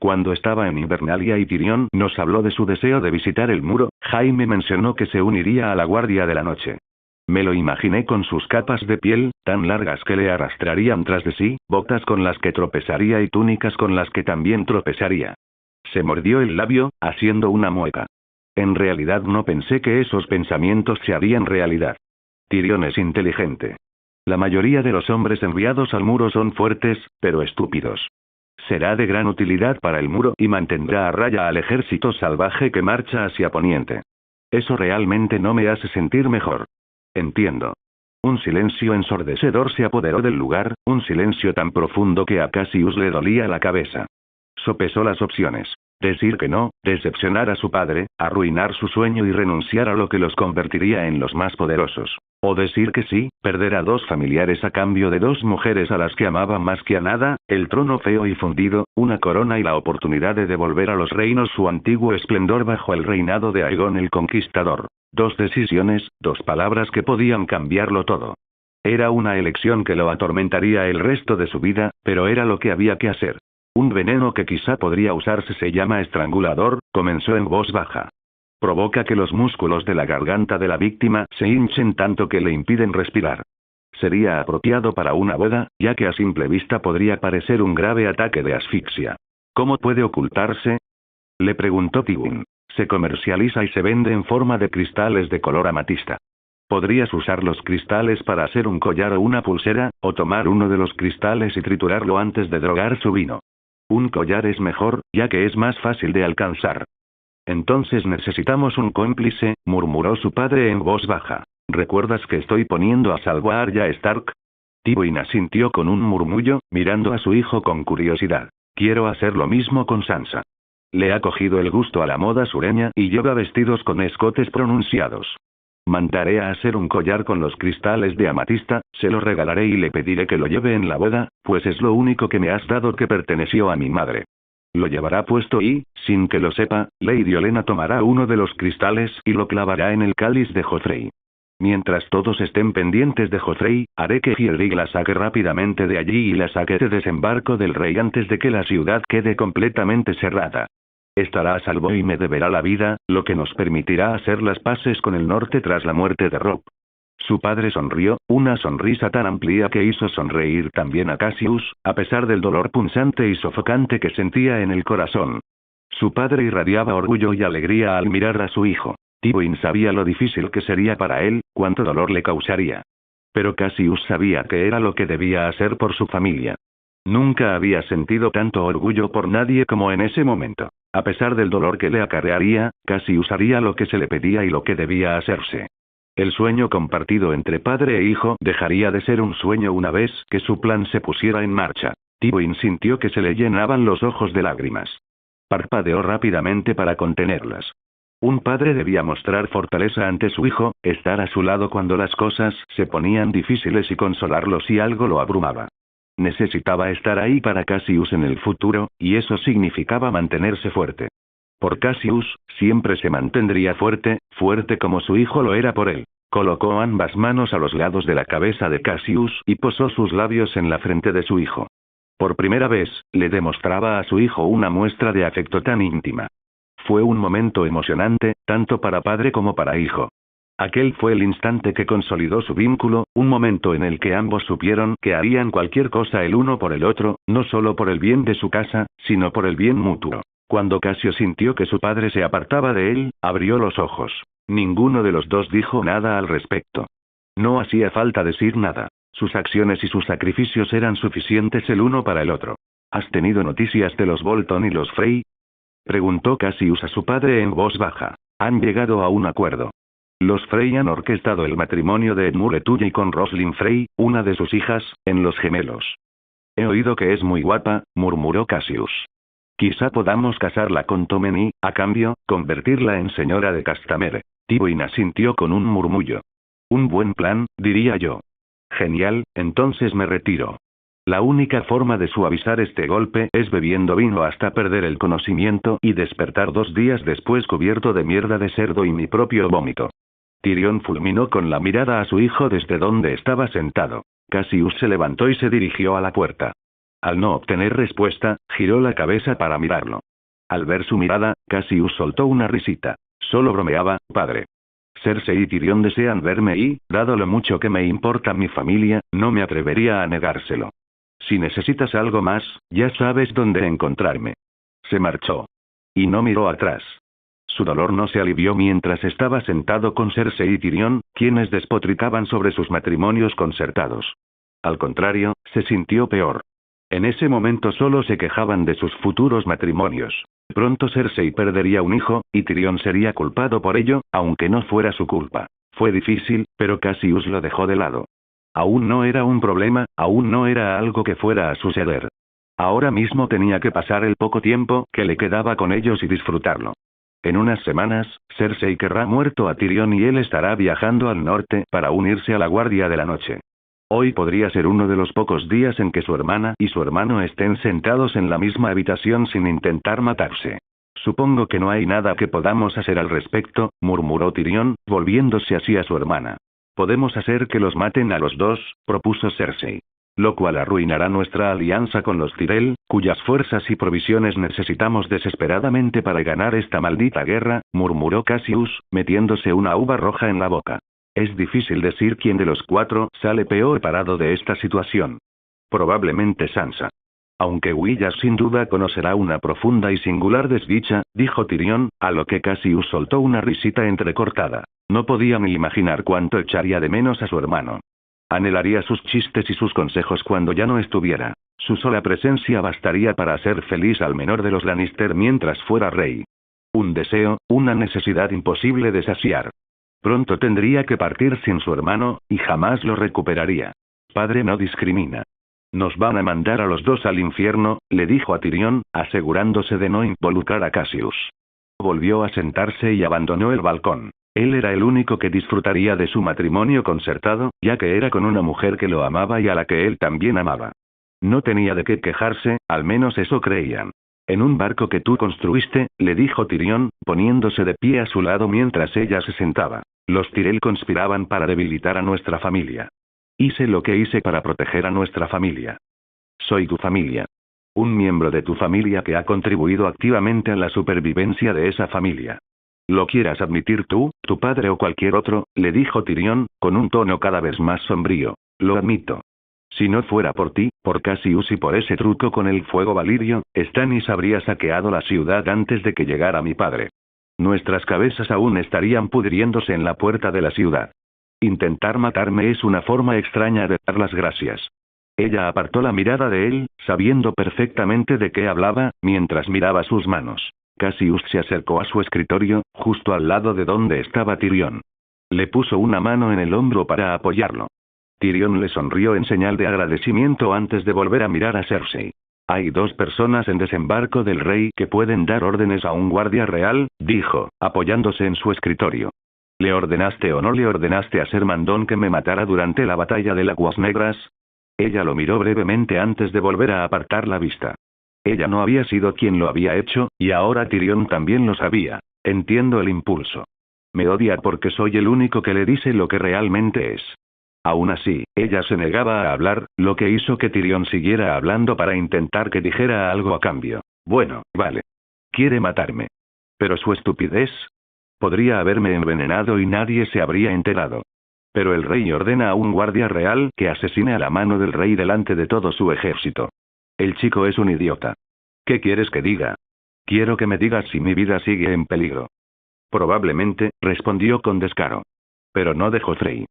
Cuando estaba en Invernalia y Tyrion nos habló de su deseo de visitar el muro, Jaime mencionó que se uniría a la Guardia de la Noche. Me lo imaginé con sus capas de piel, tan largas que le arrastrarían tras de sí, botas con las que tropezaría y túnicas con las que también tropezaría. Se mordió el labio, haciendo una mueca. En realidad no pensé que esos pensamientos se harían realidad. Tyrion es inteligente. La mayoría de los hombres enviados al muro son fuertes, pero estúpidos. Será de gran utilidad para el muro y mantendrá a raya al ejército salvaje que marcha hacia Poniente. Eso realmente no me hace sentir mejor. Entiendo. Un silencio ensordecedor se apoderó del lugar, un silencio tan profundo que a Cassius le dolía la cabeza. Sopesó las opciones. Decir que no, decepcionar a su padre, arruinar su sueño y renunciar a lo que los convertiría en los más poderosos. O decir que sí, perder a 2 familiares a cambio de 2 mujeres a las que amaba más que a nada, el trono feo y fundido, una corona y la oportunidad de devolver a los reinos su antiguo esplendor bajo el reinado de Aegon el Conquistador. 2 decisiones, 2 palabras que podían cambiarlo todo. Era una elección que lo atormentaría el resto de su vida, pero era lo que había que hacer. Un veneno que quizá podría usarse se llama estrangulador, comenzó en voz baja. Provoca que los músculos de la garganta de la víctima se hinchen tanto que le impiden respirar. sería apropiado para una boda, ya que a simple vista podría parecer un grave ataque de asfixia. ¿Cómo puede ocultarse? Le preguntó Tywin. Se comercializa y se vende en forma de cristales de color amatista. Podrías usar los cristales para hacer un collar o una pulsera, o tomar uno de los cristales y triturarlo antes de drogar su vino. Un collar es mejor, ya que es más fácil de alcanzar. Entonces necesitamos un cómplice, murmuró su padre en voz baja. ¿Recuerdas que estoy poniendo a salvo a Arya Stark? Tywin asintió con un murmullo, mirando a su hijo con curiosidad. Quiero hacer lo mismo con Sansa. Le ha cogido el gusto a la moda sureña y lleva vestidos con escotes pronunciados. Mandaré a hacer un collar con los cristales de amatista, se lo regalaré y le pediré que lo lleve en la boda, pues es lo único que me has dado que perteneció a mi madre. Lo llevará puesto y, sin que lo sepa, Lady Olenna tomará uno de los cristales y lo clavará en el cáliz de Joffrey. Mientras todos estén pendientes de Joffrey, haré que Hielrig la saque rápidamente de allí y la saque de desembarco del rey antes de que la ciudad quede completamente cerrada. Estará a salvo y me deberá la vida, lo que nos permitirá hacer las paces con el norte tras la muerte de Robb. Su padre sonrió, una sonrisa tan amplia que hizo sonreír también a Cassius, a pesar del dolor punzante y sofocante que sentía en el corazón. Su padre irradiaba orgullo y alegría al mirar a su hijo. Tywin sabía lo difícil que sería para él, cuánto dolor le causaría. Pero Cassius sabía que era lo que debía hacer por su familia. Nunca había sentido tanto orgullo por nadie como en ese momento. A pesar del dolor que le acarrearía, Cassius haría lo que se le pedía y lo que debía hacerse. El sueño compartido entre padre e hijo dejaría de ser un sueño una vez que su plan se pusiera en marcha. Tywin sintió que se le llenaban los ojos de lágrimas. Parpadeó rápidamente para contenerlas. Un padre debía mostrar fortaleza ante su hijo, estar a su lado cuando las cosas se ponían difíciles y consolarlo si algo lo abrumaba. Necesitaba estar ahí para Cassius en el futuro, y eso significaba mantenerse fuerte. Por Cassius, siempre se mantendría fuerte, fuerte como su hijo lo era por él. Colocó ambas manos a los lados de la cabeza de Cassius y posó sus labios en la frente de su hijo. Por primera vez, le demostraba a su hijo una muestra de afecto tan íntima. Fue un momento emocionante, tanto para padre como para hijo. Aquel fue el instante que consolidó su vínculo, un momento en el que ambos supieron que harían cualquier cosa el uno por el otro, no solo por el bien de su casa, sino por el bien mutuo. Cuando Cassius sintió que su padre se apartaba de él, abrió los ojos. Ninguno de los dos dijo nada al respecto. No hacía falta decir nada. Sus acciones y sus sacrificios eran suficientes el uno para el otro. ¿Has tenido noticias de los Bolton y los Frey? Preguntó Cassius a su padre en voz baja. Han llegado a un acuerdo. Los Frey han orquestado el matrimonio de Edmure Tully con Roslyn Frey, una de sus hijas, en Los Gemelos. He oído que es muy guapa, murmuró Cassius. Quizá podamos casarla con Tommen y, a cambio, convertirla en señora de Castamere. Tywin asintió con un murmullo. Un buen plan, diría yo. Genial, entonces me retiro. La única forma de suavizar este golpe es bebiendo vino hasta perder el conocimiento y despertar 2 días después cubierto de mierda de cerdo y mi propio vómito. Tyrion fulminó con la mirada a su hijo desde donde estaba sentado. Cassius se levantó y se dirigió a la puerta. Al no obtener respuesta, giró la cabeza para mirarlo. Al ver su mirada, Cassius soltó una risita. Solo bromeaba, padre. Cersei y Tyrion desean verme y, dado lo mucho que me importa mi familia, no me atrevería a negárselo. Si necesitas algo más, ya sabes dónde encontrarme. Se marchó. Y no miró atrás. Su dolor no se alivió mientras estaba sentado con Cersei y Tyrion, quienes despotricaban sobre sus matrimonios concertados. Al contrario, se sintió peor. En ese momento solo se quejaban de sus futuros matrimonios. Pronto Cersei perdería un hijo, y Tyrion sería culpado por ello, aunque no fuera su culpa. Fue difícil, pero Cassius lo dejó de lado. Aún no era un problema, aún no era algo que fuera a suceder. Ahora mismo tenía que pasar el poco tiempo que le quedaba con ellos y disfrutarlo. En unas semanas, Cersei querrá muerto a Tyrion y él estará viajando al norte para unirse a la Guardia de la Noche. Hoy podría ser uno de los pocos días en que su hermana y su hermano estén sentados en la misma habitación sin intentar matarse. Supongo que no hay nada que podamos hacer al respecto, murmuró Tyrion, volviéndose hacia su hermana. Podemos hacer que los maten a los dos, propuso Cersei. Lo cual arruinará nuestra alianza con los Tyrell, cuyas fuerzas y provisiones necesitamos desesperadamente para ganar esta maldita guerra, murmuró Cassius, metiéndose una uva roja en la boca. Es difícil decir quién de los cuatro sale peor parado de esta situación. Probablemente Sansa. Aunque Willas sin duda conocerá una profunda y singular desdicha, dijo Tyrion, a lo que Cassius soltó una risita entrecortada. No podía ni imaginar cuánto echaría de menos a su hermano. Anhelaría sus chistes y sus consejos cuando ya no estuviera. Su sola presencia bastaría para hacer feliz al menor de los Lannister mientras fuera rey. Un deseo, una necesidad imposible de saciar. Pronto tendría que partir sin su hermano, y jamás lo recuperaría. Padre no discrimina. Nos van a mandar a los dos al infierno, le dijo a Tyrion, asegurándose de no involucrar a Cassius. Volvió a sentarse y abandonó el balcón. Él era el único que disfrutaría de su matrimonio concertado, ya que era con una mujer que lo amaba y a la que él también amaba. No tenía de qué quejarse, al menos eso creían. En un barco que tú construiste, le dijo Tyrion, poniéndose de pie a su lado mientras ella se sentaba. Los Tyrell conspiraban para debilitar a nuestra familia. Hice lo que hice para proteger a nuestra familia. Soy tu familia. Un miembro de tu familia que ha contribuido activamente a la supervivencia de esa familia. Lo quieras admitir tú, tu padre o cualquier otro, le dijo Tyrion, con un tono cada vez más sombrío. Lo admito. Si no fuera por ti, por Cassius y por ese truco con el fuego valirio, Stannis habría saqueado la ciudad antes de que llegara mi padre. Nuestras cabezas aún estarían pudriéndose en la puerta de la ciudad. Intentar matarme es una forma extraña de dar las gracias. Ella apartó la mirada de él, sabiendo perfectamente de qué hablaba, mientras miraba sus manos. Cassius se acercó a su escritorio, justo al lado de donde estaba Tyrion. Le puso una mano en el hombro para apoyarlo. Tyrion le sonrió en señal de agradecimiento antes de volver a mirar a Cersei. Hay dos personas en Desembarco del Rey que pueden dar órdenes a un guardia real, dijo, apoyándose en su escritorio. ¿Le ordenaste o no le ordenaste a Ser Mandón que me matara durante la batalla de Aguas Negras? Ella lo miró brevemente antes de volver a apartar la vista. Ella no había sido quien lo había hecho, y ahora Tyrion también lo sabía. Entiendo el impulso. Me odia porque soy el único que le dice lo que realmente es. Aún así, ella se negaba a hablar, lo que hizo que Tyrion siguiera hablando para intentar que dijera algo a cambio. Bueno, vale. Quiere matarme. Pero su estupidez. Podría haberme envenenado y nadie se habría enterado. Pero el rey ordena a un guardia real que asesine a la mano del rey delante de todo su ejército. El chico es un idiota. ¿Qué quieres que diga? Quiero que me digas si mi vida sigue en peligro. Probablemente, respondió con descaro. Pero no de Joffrey.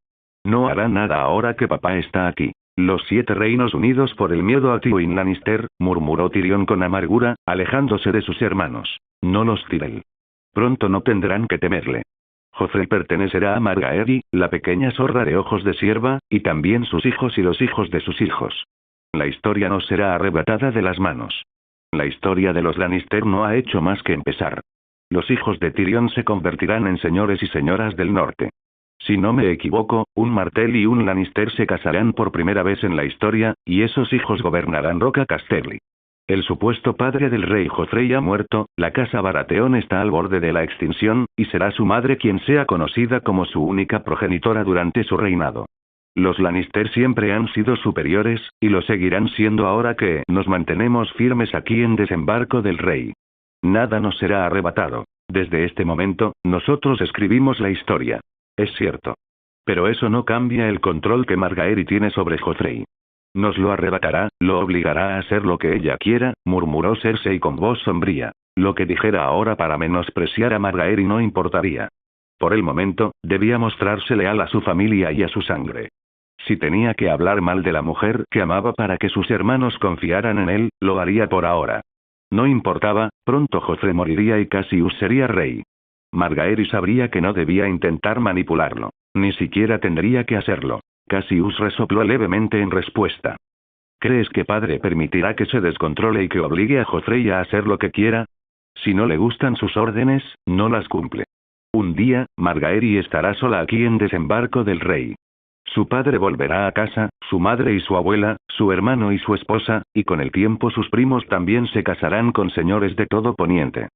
No hará nada ahora que papá está aquí. Los 7 reinos unidos por el miedo a Tywin Lannister, murmuró Tyrion con amargura, alejándose de sus hermanos. No los Tyrell. Pronto no tendrán que temerle. Joffrey pertenecerá a Margaery, la pequeña zorra de ojos de sierva, y también sus hijos y los hijos de sus hijos. La historia nos será arrebatada de las manos. La historia de los Lannister no ha hecho más que empezar. Los hijos de Tyrion se convertirán en señores y señoras del norte. Si no me equivoco, un Martell y un Lannister se casarán por primera vez en la historia, y esos hijos gobernarán Roca Casterly. El supuesto padre del rey Joffrey ha muerto, la casa Baratheon está al borde de la extinción, y será su madre quien sea conocida como su única progenitora durante su reinado. Los Lannister siempre han sido superiores, y lo seguirán siendo ahora que nos mantenemos firmes aquí en Desembarco del Rey. Nada nos será arrebatado. Desde este momento, nosotros escribimos la historia. Es cierto. Pero eso no cambia el control que Margaery tiene sobre Joffrey. Nos lo arrebatará, lo obligará a hacer lo que ella quiera, murmuró Cersei con voz sombría. Lo que dijera ahora para menospreciar a Margaery no importaría. Por el momento, debía mostrarse leal a su familia y a su sangre. Si tenía que hablar mal de la mujer que amaba para que sus hermanos confiaran en él, lo haría por ahora. No importaba, pronto Joffrey moriría y Cassius sería rey. Margaery sabría que no debía intentar manipularlo. Ni siquiera tendría que hacerlo. Cassius resopló levemente en respuesta. ¿Crees que padre permitirá que se descontrole y que obligue a Joffrey a hacer lo que quiera? Si no le gustan sus órdenes, no las cumple. Un día, Margaery estará sola aquí en Desembarco del Rey. Su padre volverá a casa, su madre y su abuela, su hermano y su esposa, y con el tiempo sus primos también se casarán con señores de todo Poniente.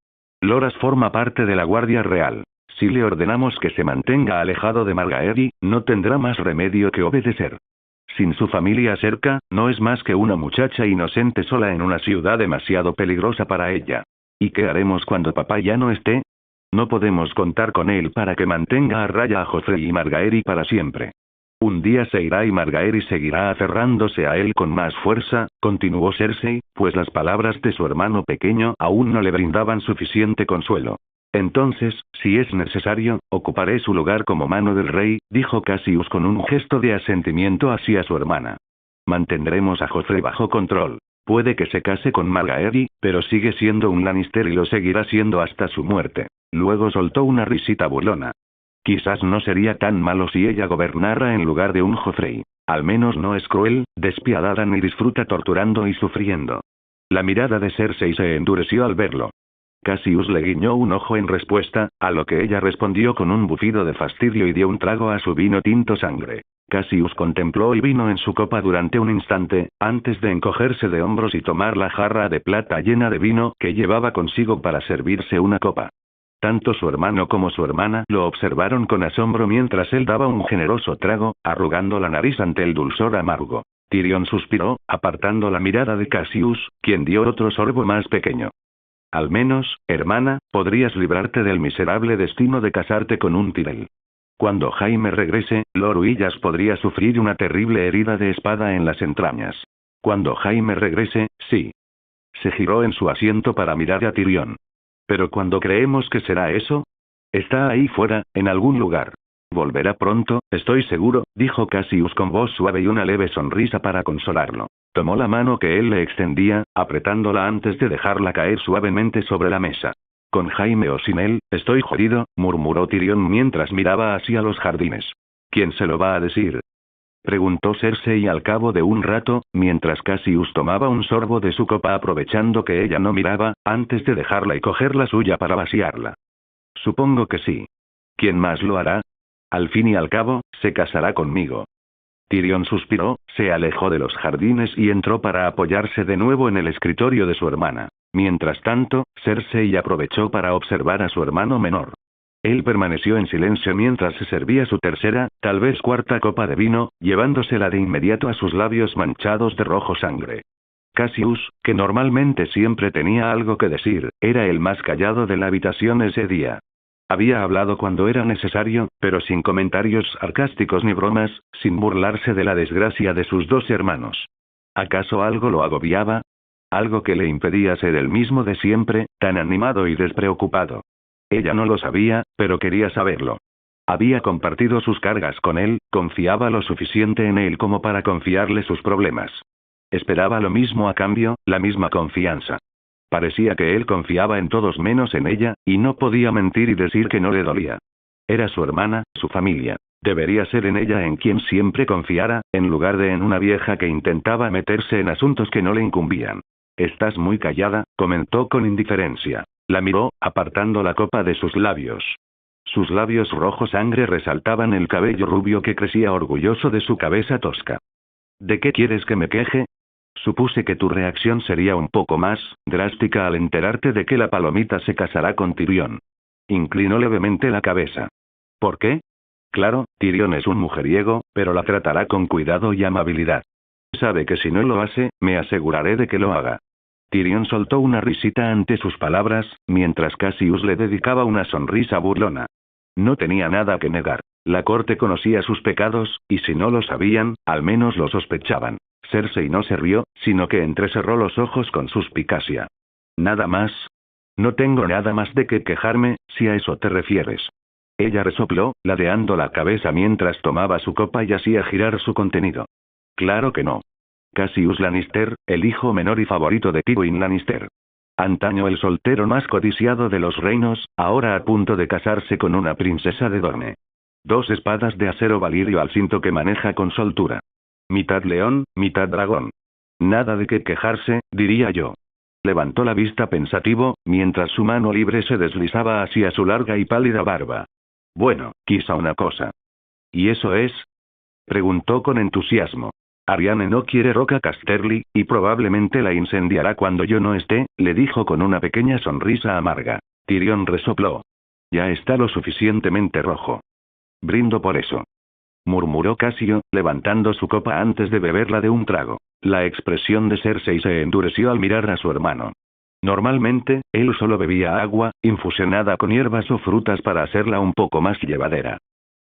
Loras forma parte de la Guardia Real. Si le ordenamos que se mantenga alejado de Margaery, no tendrá más remedio que obedecer. Sin su familia cerca, no es más que una muchacha inocente sola en una ciudad demasiado peligrosa para ella. ¿Y qué haremos cuando papá ya no esté? No podemos contar con él para que mantenga a raya a Joffrey y Margaery para siempre. Un día se irá y Margaery seguirá aferrándose a él con más fuerza, continuó Cersei, pues las palabras de su hermano pequeño aún no le brindaban suficiente consuelo. Entonces, si es necesario, ocuparé su lugar como mano del rey, dijo Cassius con un gesto de asentimiento hacia su hermana. Mantendremos a Joffrey bajo control. Puede que se case con Margaery, pero sigue siendo un Lannister y lo seguirá siendo hasta su muerte. Luego soltó una risita burlona. Quizás no sería tan malo si ella gobernara en lugar de un Joffrey. Al menos no es cruel, despiadada ni disfruta torturando y sufriendo. La mirada de Cersei se endureció al verlo. Cassius le guiñó un ojo en respuesta, a lo que ella respondió con un bufido de fastidio y dio un trago a su vino tinto sangre. Cassius contempló el vino en su copa durante un instante, antes de encogerse de hombros y tomar la jarra de plata llena de vino que llevaba consigo para servirse una copa. Tanto su hermano como su hermana lo observaron con asombro mientras él daba un generoso trago, arrugando la nariz ante el dulzor amargo. Tyrion suspiró, apartando la mirada de Cassius, quien dio otro sorbo más pequeño. Al menos, hermana, podrías librarte del miserable destino de casarte con un Tyrell. Cuando Jaime regrese, Lord Willas podría sufrir una terrible herida de espada en las entrañas. Cuando Jaime regrese, sí. Se giró en su asiento para mirar a Tyrion. ¿Pero cuándo creemos que será eso? Está ahí fuera, en algún lugar. Volverá pronto, estoy seguro, dijo Cassius con voz suave y una leve sonrisa para consolarlo. Tomó la mano que él le extendía, apretándola antes de dejarla caer suavemente sobre la mesa. Con Jaime o sin él, estoy jodido, murmuró Tyrion mientras miraba hacia los jardines. ¿Quién se lo va a decir? Preguntó Cersei al cabo de un rato, mientras Cassius tomaba un sorbo de su copa aprovechando que ella no miraba, antes de dejarla y coger la suya para vaciarla. Supongo que sí. ¿Quién más lo hará? Al fin y al cabo, se casará conmigo. Tyrion suspiró, se alejó de los jardines y entró para apoyarse de nuevo en el escritorio de su hermana. Mientras tanto, Cersei aprovechó para observar a su hermano menor. Él permaneció en silencio mientras se servía su tercera, tal vez cuarta copa de vino, llevándosela de inmediato a sus labios manchados de rojo sangre. Cassius, que normalmente siempre tenía algo que decir, era el más callado de la habitación ese día. Había hablado cuando era necesario, pero sin comentarios sarcásticos ni bromas, sin burlarse de la desgracia de sus dos hermanos. ¿Acaso algo lo agobiaba? Algo que le impedía ser el mismo de siempre, tan animado y despreocupado. Ella no lo sabía, pero quería saberlo. Había compartido sus cargas con él, confiaba lo suficiente en él como para confiarle sus problemas. Esperaba lo mismo a cambio, la misma confianza. Parecía que él confiaba en todos menos en ella, y no podía mentir y decir que no le dolía. Era su hermana, su familia. Debería ser en ella en quien siempre confiara, en lugar de en una vieja que intentaba meterse en asuntos que no le incumbían. Estás muy callada, comentó con indiferencia. La miró, apartando la copa de sus labios. Sus labios rojo sangre resaltaban el cabello rubio que crecía orgulloso de su cabeza tosca. ¿De qué quieres que me queje? Supuse que tu reacción sería un poco más drástica al enterarte de que la palomita se casará con Tyrion. Inclinó levemente la cabeza. ¿Por qué? Claro, Tyrion es un mujeriego, pero la tratará con cuidado y amabilidad. Sabe que si no lo hace, me aseguraré de que lo haga. Tyrion soltó una risita ante sus palabras, mientras Cassius le dedicaba una sonrisa burlona. No tenía nada que negar. La corte conocía sus pecados, y si no lo sabían, al menos lo sospechaban. Cersei no se rió, sino que entrecerró los ojos con suspicacia. ¿Nada más? No tengo nada más de qué quejarme, si a eso te refieres. Ella resopló, ladeando la cabeza mientras tomaba su copa y hacía girar su contenido. Claro que no. Cassius Lannister, el hijo menor y favorito de Tywin Lannister. Antaño el soltero más codiciado de los reinos, ahora a punto de casarse con una princesa de Dorne. 2 espadas de acero valirio al cinto que maneja con soltura. Mitad león, mitad dragón. Nada de qué quejarse, diría yo. Levantó la vista pensativo, mientras su mano libre se deslizaba hacia su larga y pálida barba. Bueno, quizá una cosa. ¿Y eso es? Preguntó con entusiasmo. Arianne no quiere Roca Casterly, y probablemente la incendiará cuando yo no esté, le dijo con una pequeña sonrisa amarga. Tyrion resopló. Ya está lo suficientemente rojo. Brindo por eso. Murmuró Cassio, levantando su copa antes de beberla de un trago. La expresión de Cersei se endureció al mirar a su hermano. Normalmente, él solo bebía agua, infusionada con hierbas o frutas para hacerla un poco más llevadera.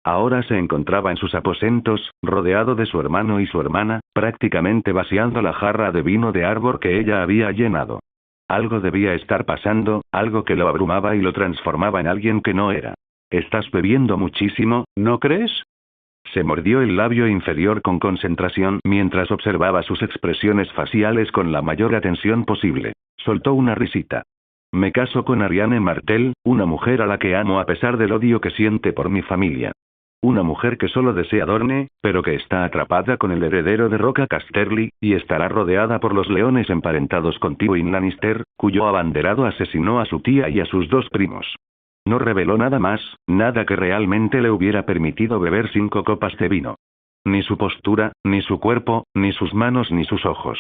Ahora se encontraba en sus aposentos, rodeado de su hermano y su hermana, prácticamente vaciando la jarra de vino de árbol que ella había llenado. Algo debía estar pasando, algo que lo abrumaba y lo transformaba en alguien que no era. «Estás bebiendo muchísimo, ¿no crees?». Se mordió el labio inferior con concentración mientras observaba sus expresiones faciales con la mayor atención posible. Soltó una risita. «Me caso con Ariane Martel, una mujer a la que amo a pesar del odio que siente por mi familia. Una mujer que solo desea Dorne, pero que está atrapada con el heredero de Roca Casterly, y estará rodeada por los leones emparentados con Tywin Lannister, cuyo abanderado asesinó a su tía y a sus dos primos». No reveló nada más, nada que realmente le hubiera permitido beber 5 copas de vino. Ni su postura, ni su cuerpo, ni sus manos ni sus ojos.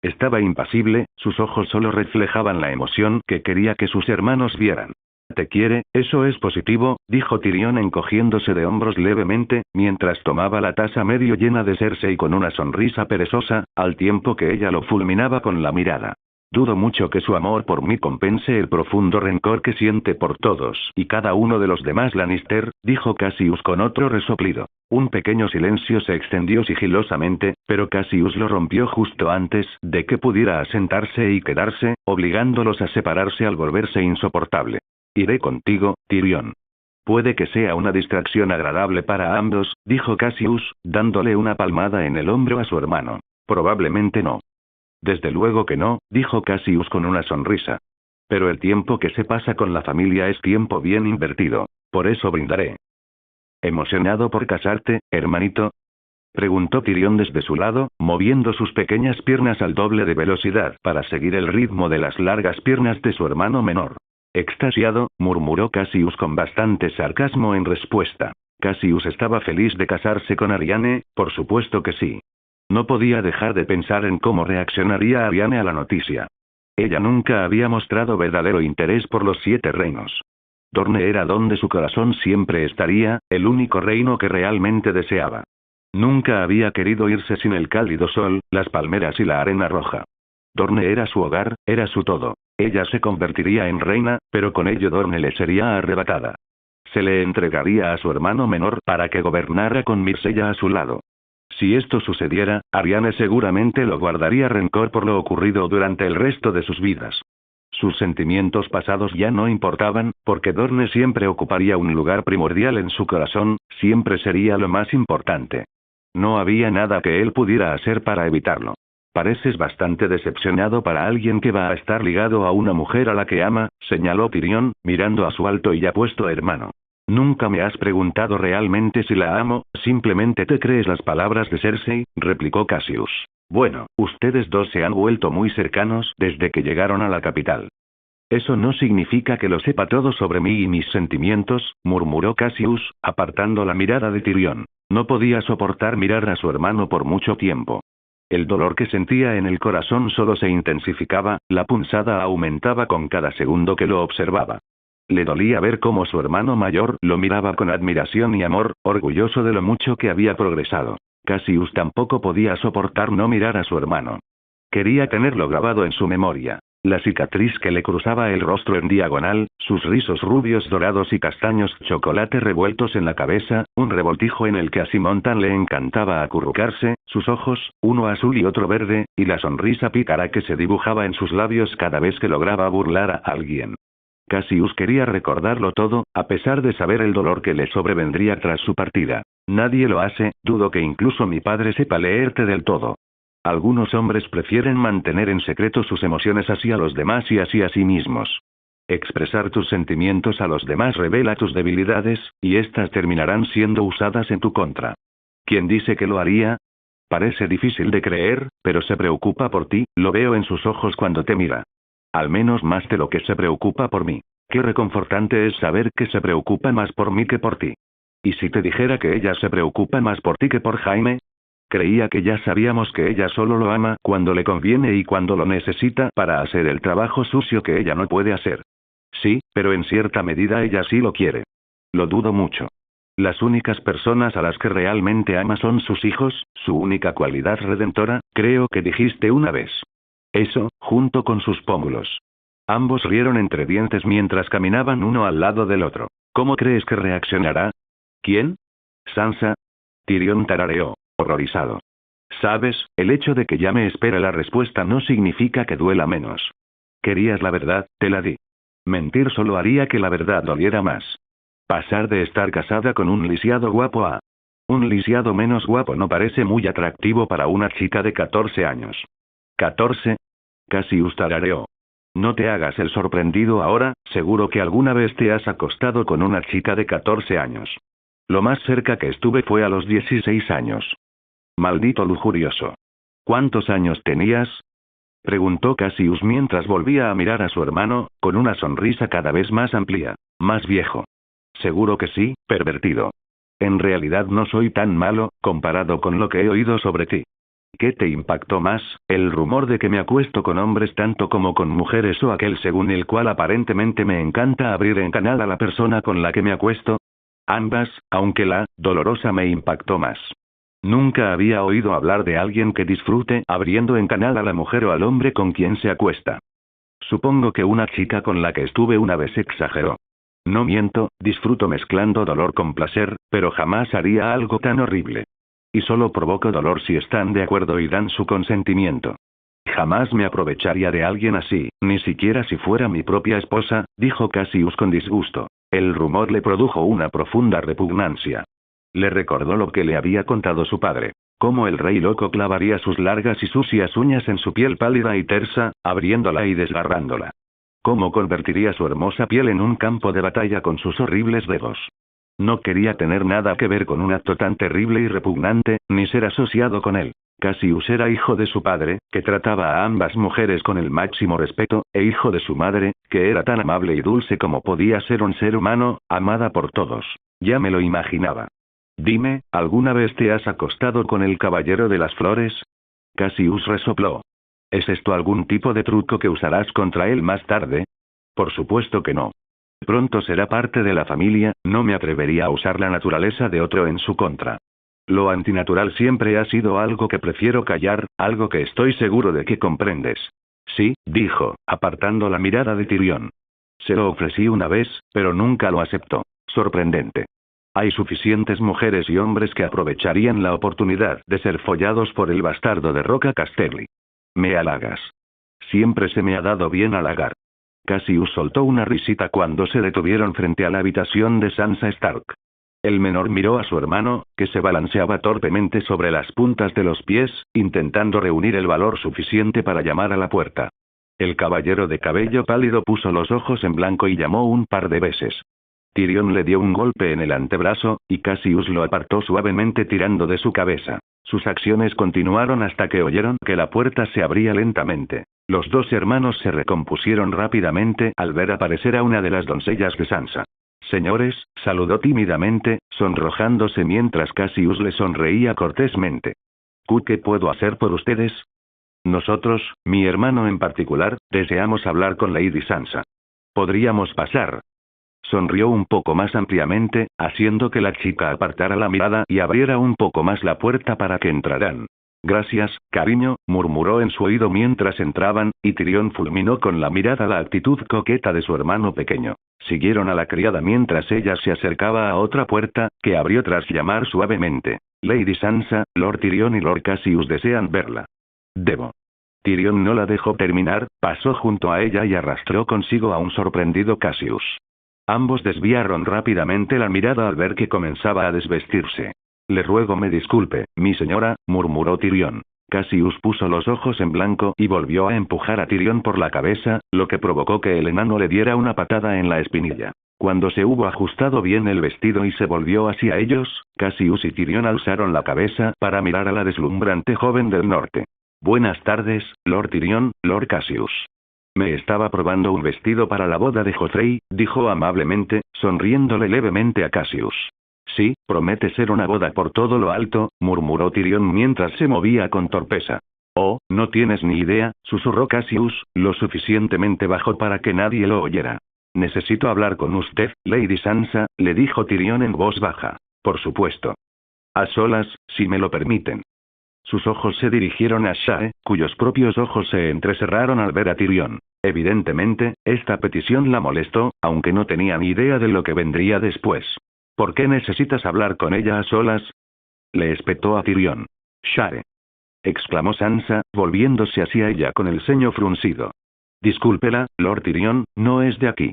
Estaba impasible, sus ojos solo reflejaban la emoción que quería que sus hermanos vieran. «Te quiere, eso es positivo», dijo Tyrion encogiéndose de hombros levemente, mientras tomaba la taza medio llena de Cersei con una sonrisa perezosa, al tiempo que ella lo fulminaba con la mirada. «Dudo mucho que su amor por mí compense el profundo rencor que siente por todos y cada uno de los demás Lannister», dijo Cassius con otro resoplido. Un pequeño silencio se extendió sigilosamente, pero Cassius lo rompió justo antes de que pudiera asentarse y quedarse, obligándolos a separarse al volverse insoportable. «Iré contigo, Tyrion. Puede que sea una distracción agradable para ambos», dijo Cassius, dándole una palmada en el hombro a su hermano. «Probablemente no». «Desde luego que no», dijo Cassius con una sonrisa. «Pero el tiempo que se pasa con la familia es tiempo bien invertido. Por eso brindaré». «¿Emocionado por casarte, hermanito?», preguntó Tyrion desde su lado, moviendo sus pequeñas piernas al doble de velocidad para seguir el ritmo de las largas piernas de su hermano menor. «Extasiado», murmuró Cassius con bastante sarcasmo en respuesta. Cassius estaba feliz de casarse con Ariane, por supuesto que sí. No podía dejar de pensar en cómo reaccionaría Ariane a la noticia. Ella nunca había mostrado verdadero interés por los 7 reinos. Dorne era donde su corazón siempre estaría, el único reino que realmente deseaba. Nunca había querido irse sin el cálido sol, las palmeras y la arena roja. Dorne era su hogar, era su todo. Ella se convertiría en reina, pero con ello Dorne le sería arrebatada. Se le entregaría a su hermano menor para que gobernara con Myrcella a su lado. Si esto sucediera, Ariane seguramente lo guardaría rencor por lo ocurrido durante el resto de sus vidas. Sus sentimientos pasados ya no importaban, porque Dorne siempre ocuparía un lugar primordial en su corazón, siempre sería lo más importante. No había nada que él pudiera hacer para evitarlo. «Pareces bastante decepcionado para alguien que va a estar ligado a una mujer a la que ama», señaló Tyrion, mirando a su alto y apuesto hermano. «Nunca me has preguntado realmente si la amo, simplemente te crees las palabras de Cersei», replicó Cassius. «Bueno, ustedes dos se han vuelto muy cercanos desde que llegaron a la capital». «Eso no significa que lo sepa todo sobre mí y mis sentimientos», murmuró Cassius, apartando la mirada de Tyrion. No podía soportar mirar a su hermano por mucho tiempo. El dolor que sentía en el corazón solo se intensificaba, la punzada aumentaba con cada segundo que lo observaba. Le dolía ver cómo su hermano mayor lo miraba con admiración y amor, orgulloso de lo mucho que había progresado. Cassius tampoco podía soportar no mirar a su hermano. Quería tenerlo grabado en su memoria. La cicatriz que le cruzaba el rostro en diagonal, sus rizos rubios dorados y castaños chocolate revueltos en la cabeza, un revoltijo en el que a Simontan le encantaba acurrucarse, sus ojos, uno azul y otro verde, y la sonrisa pícara que se dibujaba en sus labios cada vez que lograba burlar a alguien. Cassius quería recordarlo todo, a pesar de saber el dolor que le sobrevendría tras su partida. «Nadie lo hace, dudo que incluso mi padre sepa leerte del todo. Algunos hombres prefieren mantener en secreto sus emociones hacia los demás y hacia sí mismos. Expresar tus sentimientos a los demás revela tus debilidades, y éstas terminarán siendo usadas en tu contra. ¿Quién dice que lo haría? Parece difícil de creer, pero se preocupa por ti, lo veo en sus ojos cuando te mira. Al menos más de lo que se preocupa por mí. Qué reconfortante es saber que se preocupa más por mí que por ti. ¿Y si te dijera que ella se preocupa más por ti que por Jaime? Creía que ya sabíamos que ella solo lo ama cuando le conviene y cuando lo necesita para hacer el trabajo sucio que ella no puede hacer. Sí, pero en cierta medida ella sí lo quiere. Lo dudo mucho. Las únicas personas a las que realmente ama son sus hijos, su única cualidad redentora, creo que dijiste una vez. Eso, junto con sus pómulos. Ambos rieron entre dientes mientras caminaban uno al lado del otro. ¿Cómo crees que reaccionará? ¿Quién? Sansa. Tyrion tarareó, horrorizado. Sabes, el hecho de que ya me espera la respuesta no significa que duela menos. Querías la verdad, te la di. Mentir solo haría que la verdad doliera más. Pasar de estar casada con un lisiado guapo a un lisiado menos guapo no parece muy atractivo para una chica de 14 años. ¿14? Cassius tarareó. No te hagas el sorprendido ahora, seguro que alguna vez te has acostado con una chica de 14 años. Lo más cerca que estuve fue a los 16 años. Maldito lujurioso. ¿Cuántos años tenías? Preguntó Cassius mientras volvía a mirar a su hermano, con una sonrisa cada vez más amplia. Más viejo. Seguro que sí, pervertido. En realidad no soy tan malo, comparado con lo que he oído sobre ti. ¿Qué te impactó más, el rumor de que me acuesto con hombres tanto como con mujeres o aquel según el cual aparentemente me encanta abrir en canal a la persona con la que me acuesto? Ambas, aunque la dolorosa me impactó más. Nunca había oído hablar de alguien que disfrute abriendo en canal a la mujer o al hombre con quien se acuesta. Supongo que una chica con la que estuve una vez exageró. No miento, disfruto mezclando dolor con placer, pero jamás haría algo tan horrible. Y solo provoco dolor si están de acuerdo y dan su consentimiento. Jamás me aprovecharía de alguien así, ni siquiera si fuera mi propia esposa, dijo Cassius con disgusto. El rumor le produjo una profunda repugnancia. Le recordó lo que le había contado su padre. Cómo el rey loco clavaría sus largas y sucias uñas en su piel pálida y tersa, abriéndola y desgarrándola. Cómo convertiría su hermosa piel en un campo de batalla con sus horribles dedos. No quería tener nada que ver con un acto tan terrible y repugnante, ni ser asociado con él. Cassius era hijo de su padre, que trataba a ambas mujeres con el máximo respeto, e hijo de su madre, que era tan amable y dulce como podía ser un ser humano, amada por todos. Ya me lo imaginaba. Dime, ¿alguna vez te has acostado con el caballero de las flores? Cassius resopló. ¿Es esto algún tipo de truco que usarás contra él más tarde? Por supuesto que no. Pronto será parte de la familia, no me atrevería a usar la naturaleza de otro en su contra. Lo antinatural siempre ha sido algo que prefiero callar, algo que estoy seguro de que comprendes. Sí, dijo, apartando la mirada de Tyrion. Se lo ofrecí una vez, pero nunca lo aceptó. Sorprendente. Hay suficientes mujeres y hombres que aprovecharían la oportunidad de ser follados por el bastardo de Roca Casterly. Me halagas. Siempre se me ha dado bien halagar. Cassius soltó una risita cuando se detuvieron frente a la habitación de Sansa Stark. El menor miró a su hermano, que se balanceaba torpemente sobre las puntas de los pies, intentando reunir el valor suficiente para llamar a la puerta. El caballero de cabello pálido puso los ojos en blanco y llamó un par de veces. Tyrion le dio un golpe en el antebrazo, y Cassius lo apartó suavemente tirando de su cabeza. Sus acciones continuaron hasta que oyeron que la puerta se abría lentamente. Los dos hermanos se recompusieron rápidamente al ver aparecer a una de las doncellas de Sansa. Señores, saludó tímidamente, sonrojándose mientras Cassius le sonreía cortésmente. ¿Qué puedo hacer por ustedes? Nosotros, mi hermano en particular, deseamos hablar con Lady Sansa. ¿Podríamos pasar? Sonrió un poco más ampliamente, haciendo que la chica apartara la mirada y abriera un poco más la puerta para que entraran. Gracias, cariño, murmuró en su oído mientras entraban, y Tyrion fulminó con la mirada la actitud coqueta de su hermano pequeño. Siguieron a la criada mientras ella se acercaba a otra puerta, que abrió tras llamar suavemente. Lady Sansa, Lord Tyrion y Lord Cassius desean verla. Debo. Tyrion no la dejó terminar, pasó junto a ella y arrastró consigo a un sorprendido Cassius. Ambos desviaron rápidamente la mirada al ver que comenzaba a desvestirse. Le ruego me disculpe, mi señora, murmuró Tyrion. Cassius puso los ojos en blanco y volvió a empujar a Tyrion por la cabeza, lo que provocó que el enano le diera una patada en la espinilla. Cuando se hubo ajustado bien el vestido y se volvió hacia ellos, Cassius y Tyrion alzaron la cabeza para mirar a la deslumbrante joven del norte. Buenas tardes, Lord Tyrion, Lord Cassius. Me estaba probando un vestido para la boda de Joffrey, dijo amablemente, sonriéndole levemente a Cassius. Sí, promete ser una boda por todo lo alto, murmuró Tyrion mientras se movía con torpeza. Oh, no tienes ni idea, susurró Cassius, lo suficientemente bajo para que nadie lo oyera. Necesito hablar con usted, Lady Sansa, le dijo Tyrion en voz baja. Por supuesto. A solas, si me lo permiten. Sus ojos se dirigieron a Shae, cuyos propios ojos se entrecerraron al ver a Tyrion. Evidentemente, esta petición la molestó, aunque no tenía ni idea de lo que vendría después. ¿Por qué necesitas hablar con ella a solas? Le espetó a Tyrion. Shae. Exclamó Sansa, volviéndose hacia ella con el ceño fruncido. Discúlpela, Lord Tyrion, no es de aquí.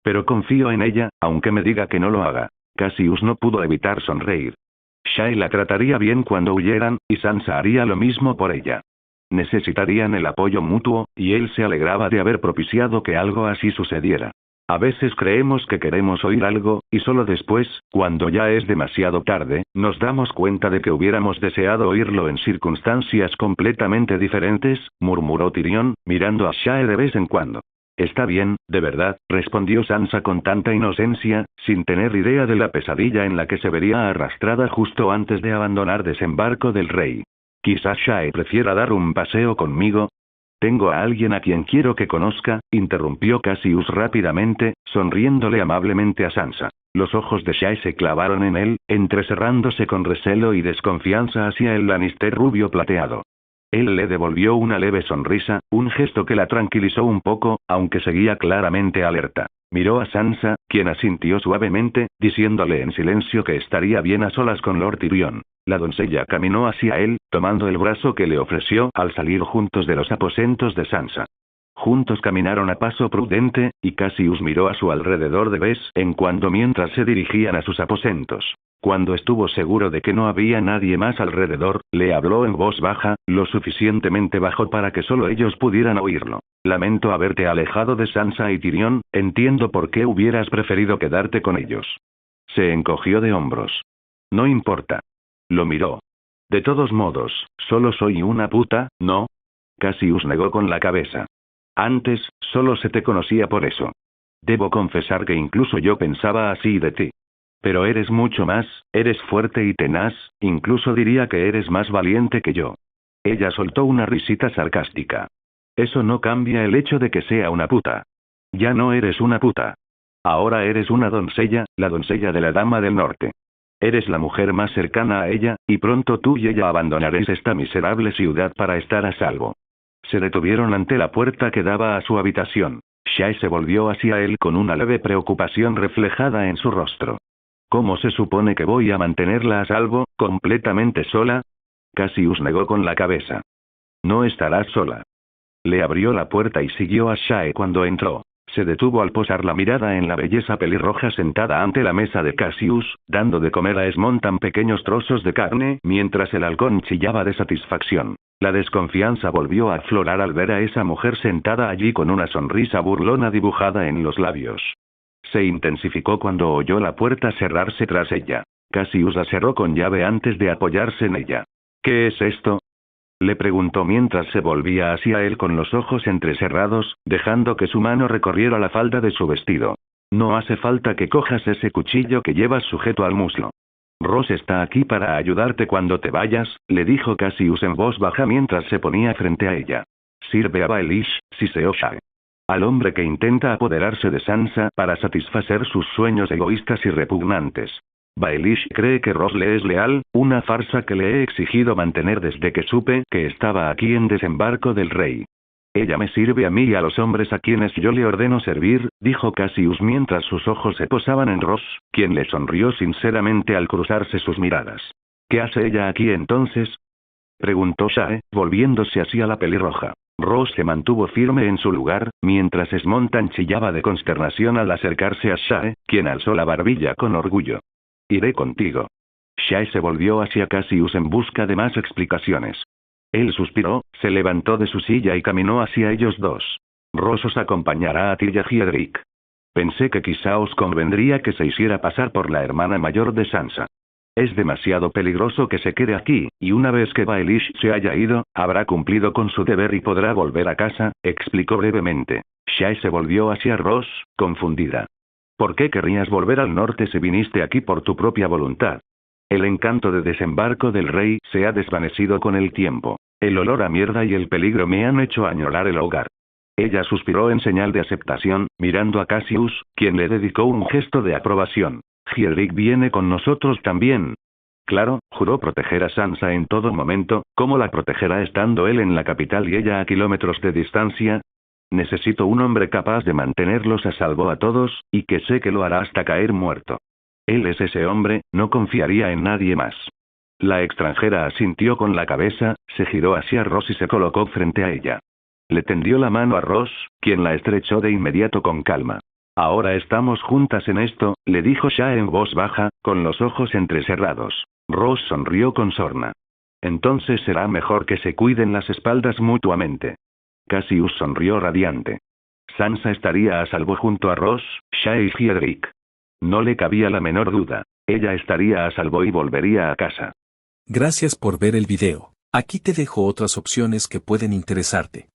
Pero confío en ella, aunque me diga que no lo haga. Cassius no pudo evitar sonreír. Shae la trataría bien cuando huyeran, y Sansa haría lo mismo por ella. Necesitarían el apoyo mutuo, y él se alegraba de haber propiciado que algo así sucediera. A veces creemos que queremos oír algo, y solo después, cuando ya es demasiado tarde, nos damos cuenta de que hubiéramos deseado oírlo en circunstancias completamente diferentes, murmuró Tyrion, mirando a Shae de vez en cuando. Está bien, de verdad, respondió Sansa con tanta inocencia, sin tener idea de la pesadilla en la que se vería arrastrada justo antes de abandonar Desembarco del Rey. Quizás Shae prefiera dar un paseo conmigo. Tengo a alguien a quien quiero que conozca, interrumpió Cassius rápidamente, sonriéndole amablemente a Sansa. Los ojos de Shae se clavaron en él, entrecerrándose con recelo y desconfianza hacia el Lannister rubio plateado. Él le devolvió una leve sonrisa, un gesto que la tranquilizó un poco, aunque seguía claramente alerta. Miró a Sansa, quien asintió suavemente, diciéndole en silencio que estaría bien a solas con Lord Tyrion. La doncella caminó hacia él, tomando el brazo que le ofreció al salir juntos de los aposentos de Sansa. Juntos caminaron a paso prudente, y Cassius miró a su alrededor de vez en cuando mientras se dirigían a sus aposentos. Cuando estuvo seguro de que no había nadie más alrededor, le habló en voz baja, lo suficientemente bajo para que solo ellos pudieran oírlo. Lamento haberte alejado de Sansa y Tyrion, entiendo por qué hubieras preferido quedarte con ellos. Se encogió de hombros. No importa. Lo miró. De todos modos, solo soy una puta, ¿no? Cassius negó con la cabeza. Antes, solo se te conocía por eso. Debo confesar que incluso yo pensaba así de ti. Pero eres mucho más, eres fuerte y tenaz, incluso diría que eres más valiente que yo. Ella soltó una risita sarcástica. Eso no cambia el hecho de que sea una puta. Ya no eres una puta. Ahora eres una doncella, la doncella de la Dama del Norte. Eres la mujer más cercana a ella, y pronto tú y ella abandonaréis esta miserable ciudad para estar a salvo. Se detuvieron ante la puerta que daba a su habitación. Shae se volvió hacia él con una leve preocupación reflejada en su rostro. ¿Cómo se supone que voy a mantenerla a salvo, completamente sola? Cassius negó con la cabeza. No estarás sola. Le abrió la puerta y siguió a Shae cuando entró. Se detuvo al posar la mirada en la belleza pelirroja sentada ante la mesa de Cassius, dando de comer a Smontan pequeños trozos de carne, mientras el halcón chillaba de satisfacción. La desconfianza volvió a aflorar al ver a esa mujer sentada allí con una sonrisa burlona dibujada en los labios. Se intensificó cuando oyó la puerta cerrarse tras ella. Cassius la cerró con llave antes de apoyarse en ella. ¿Qué es esto?, le preguntó mientras se volvía hacia él con los ojos entrecerrados, dejando que su mano recorriera la falda de su vestido. No hace falta que cojas ese cuchillo que llevas sujeto al muslo. Ross está aquí para ayudarte cuando te vayas, le dijo Cassius en voz baja mientras se ponía frente a ella. Sirve a Baelish, siseó Shae. Al hombre que intenta apoderarse de Sansa para satisfacer sus sueños egoístas y repugnantes. Baelish cree que Ross le es leal, una farsa que le he exigido mantener desde que supe que estaba aquí en Desembarco del Rey. Ella me sirve a mí y a los hombres a quienes yo le ordeno servir, dijo Cassius mientras sus ojos se posaban en Ross, quien le sonrió sinceramente al cruzarse sus miradas. ¿Qué hace ella aquí entonces?, preguntó Shae, volviéndose hacia la pelirroja. Ross se mantuvo firme en su lugar, mientras Smontan chillaba de consternación al acercarse a Shae, quien alzó la barbilla con orgullo. Iré contigo. Shae se volvió hacia Cassius en busca de más explicaciones. Él suspiró, se levantó de su silla y caminó hacia ellos dos. Ross os acompañará a ti y a Hiedrick. Pensé que quizá os convendría que se hiciera pasar por la hermana mayor de Sansa. Es demasiado peligroso que se quede aquí, y una vez que Baelish se haya ido, habrá cumplido con su deber y podrá volver a casa, explicó brevemente. Shae se volvió hacia Ross, confundida. ¿Por qué querrías volver al norte si viniste aquí por tu propia voluntad? El encanto de Desembarco del Rey se ha desvanecido con el tiempo. El olor a mierda y el peligro me han hecho añorar el hogar. Ella suspiró en señal de aceptación, mirando a Cassius, quien le dedicó un gesto de aprobación. Hiedrick viene con nosotros también. Claro, juró proteger a Sansa en todo momento, ¿cómo la protegerá estando él en la capital y ella a kilómetros de distancia? Necesito un hombre capaz de mantenerlos a salvo a todos, y que sé que lo hará hasta caer muerto. Él es ese hombre, no confiaría en nadie más. La extranjera asintió con la cabeza, se giró hacia Ross y se colocó frente a ella. Le tendió la mano a Ross, quien la estrechó de inmediato con calma. Ahora estamos juntas en esto, le dijo Sha en voz baja, con los ojos entrecerrados. Ross sonrió con sorna. Entonces será mejor que se cuiden las espaldas mutuamente. Cassius sonrió radiante. Sansa estaría a salvo junto a Ross, Sha y Hiedrick. No le cabía la menor duda. Ella estaría a salvo y volvería a casa.
Gracias por ver el video. Aquí te dejo otras opciones que pueden interesarte.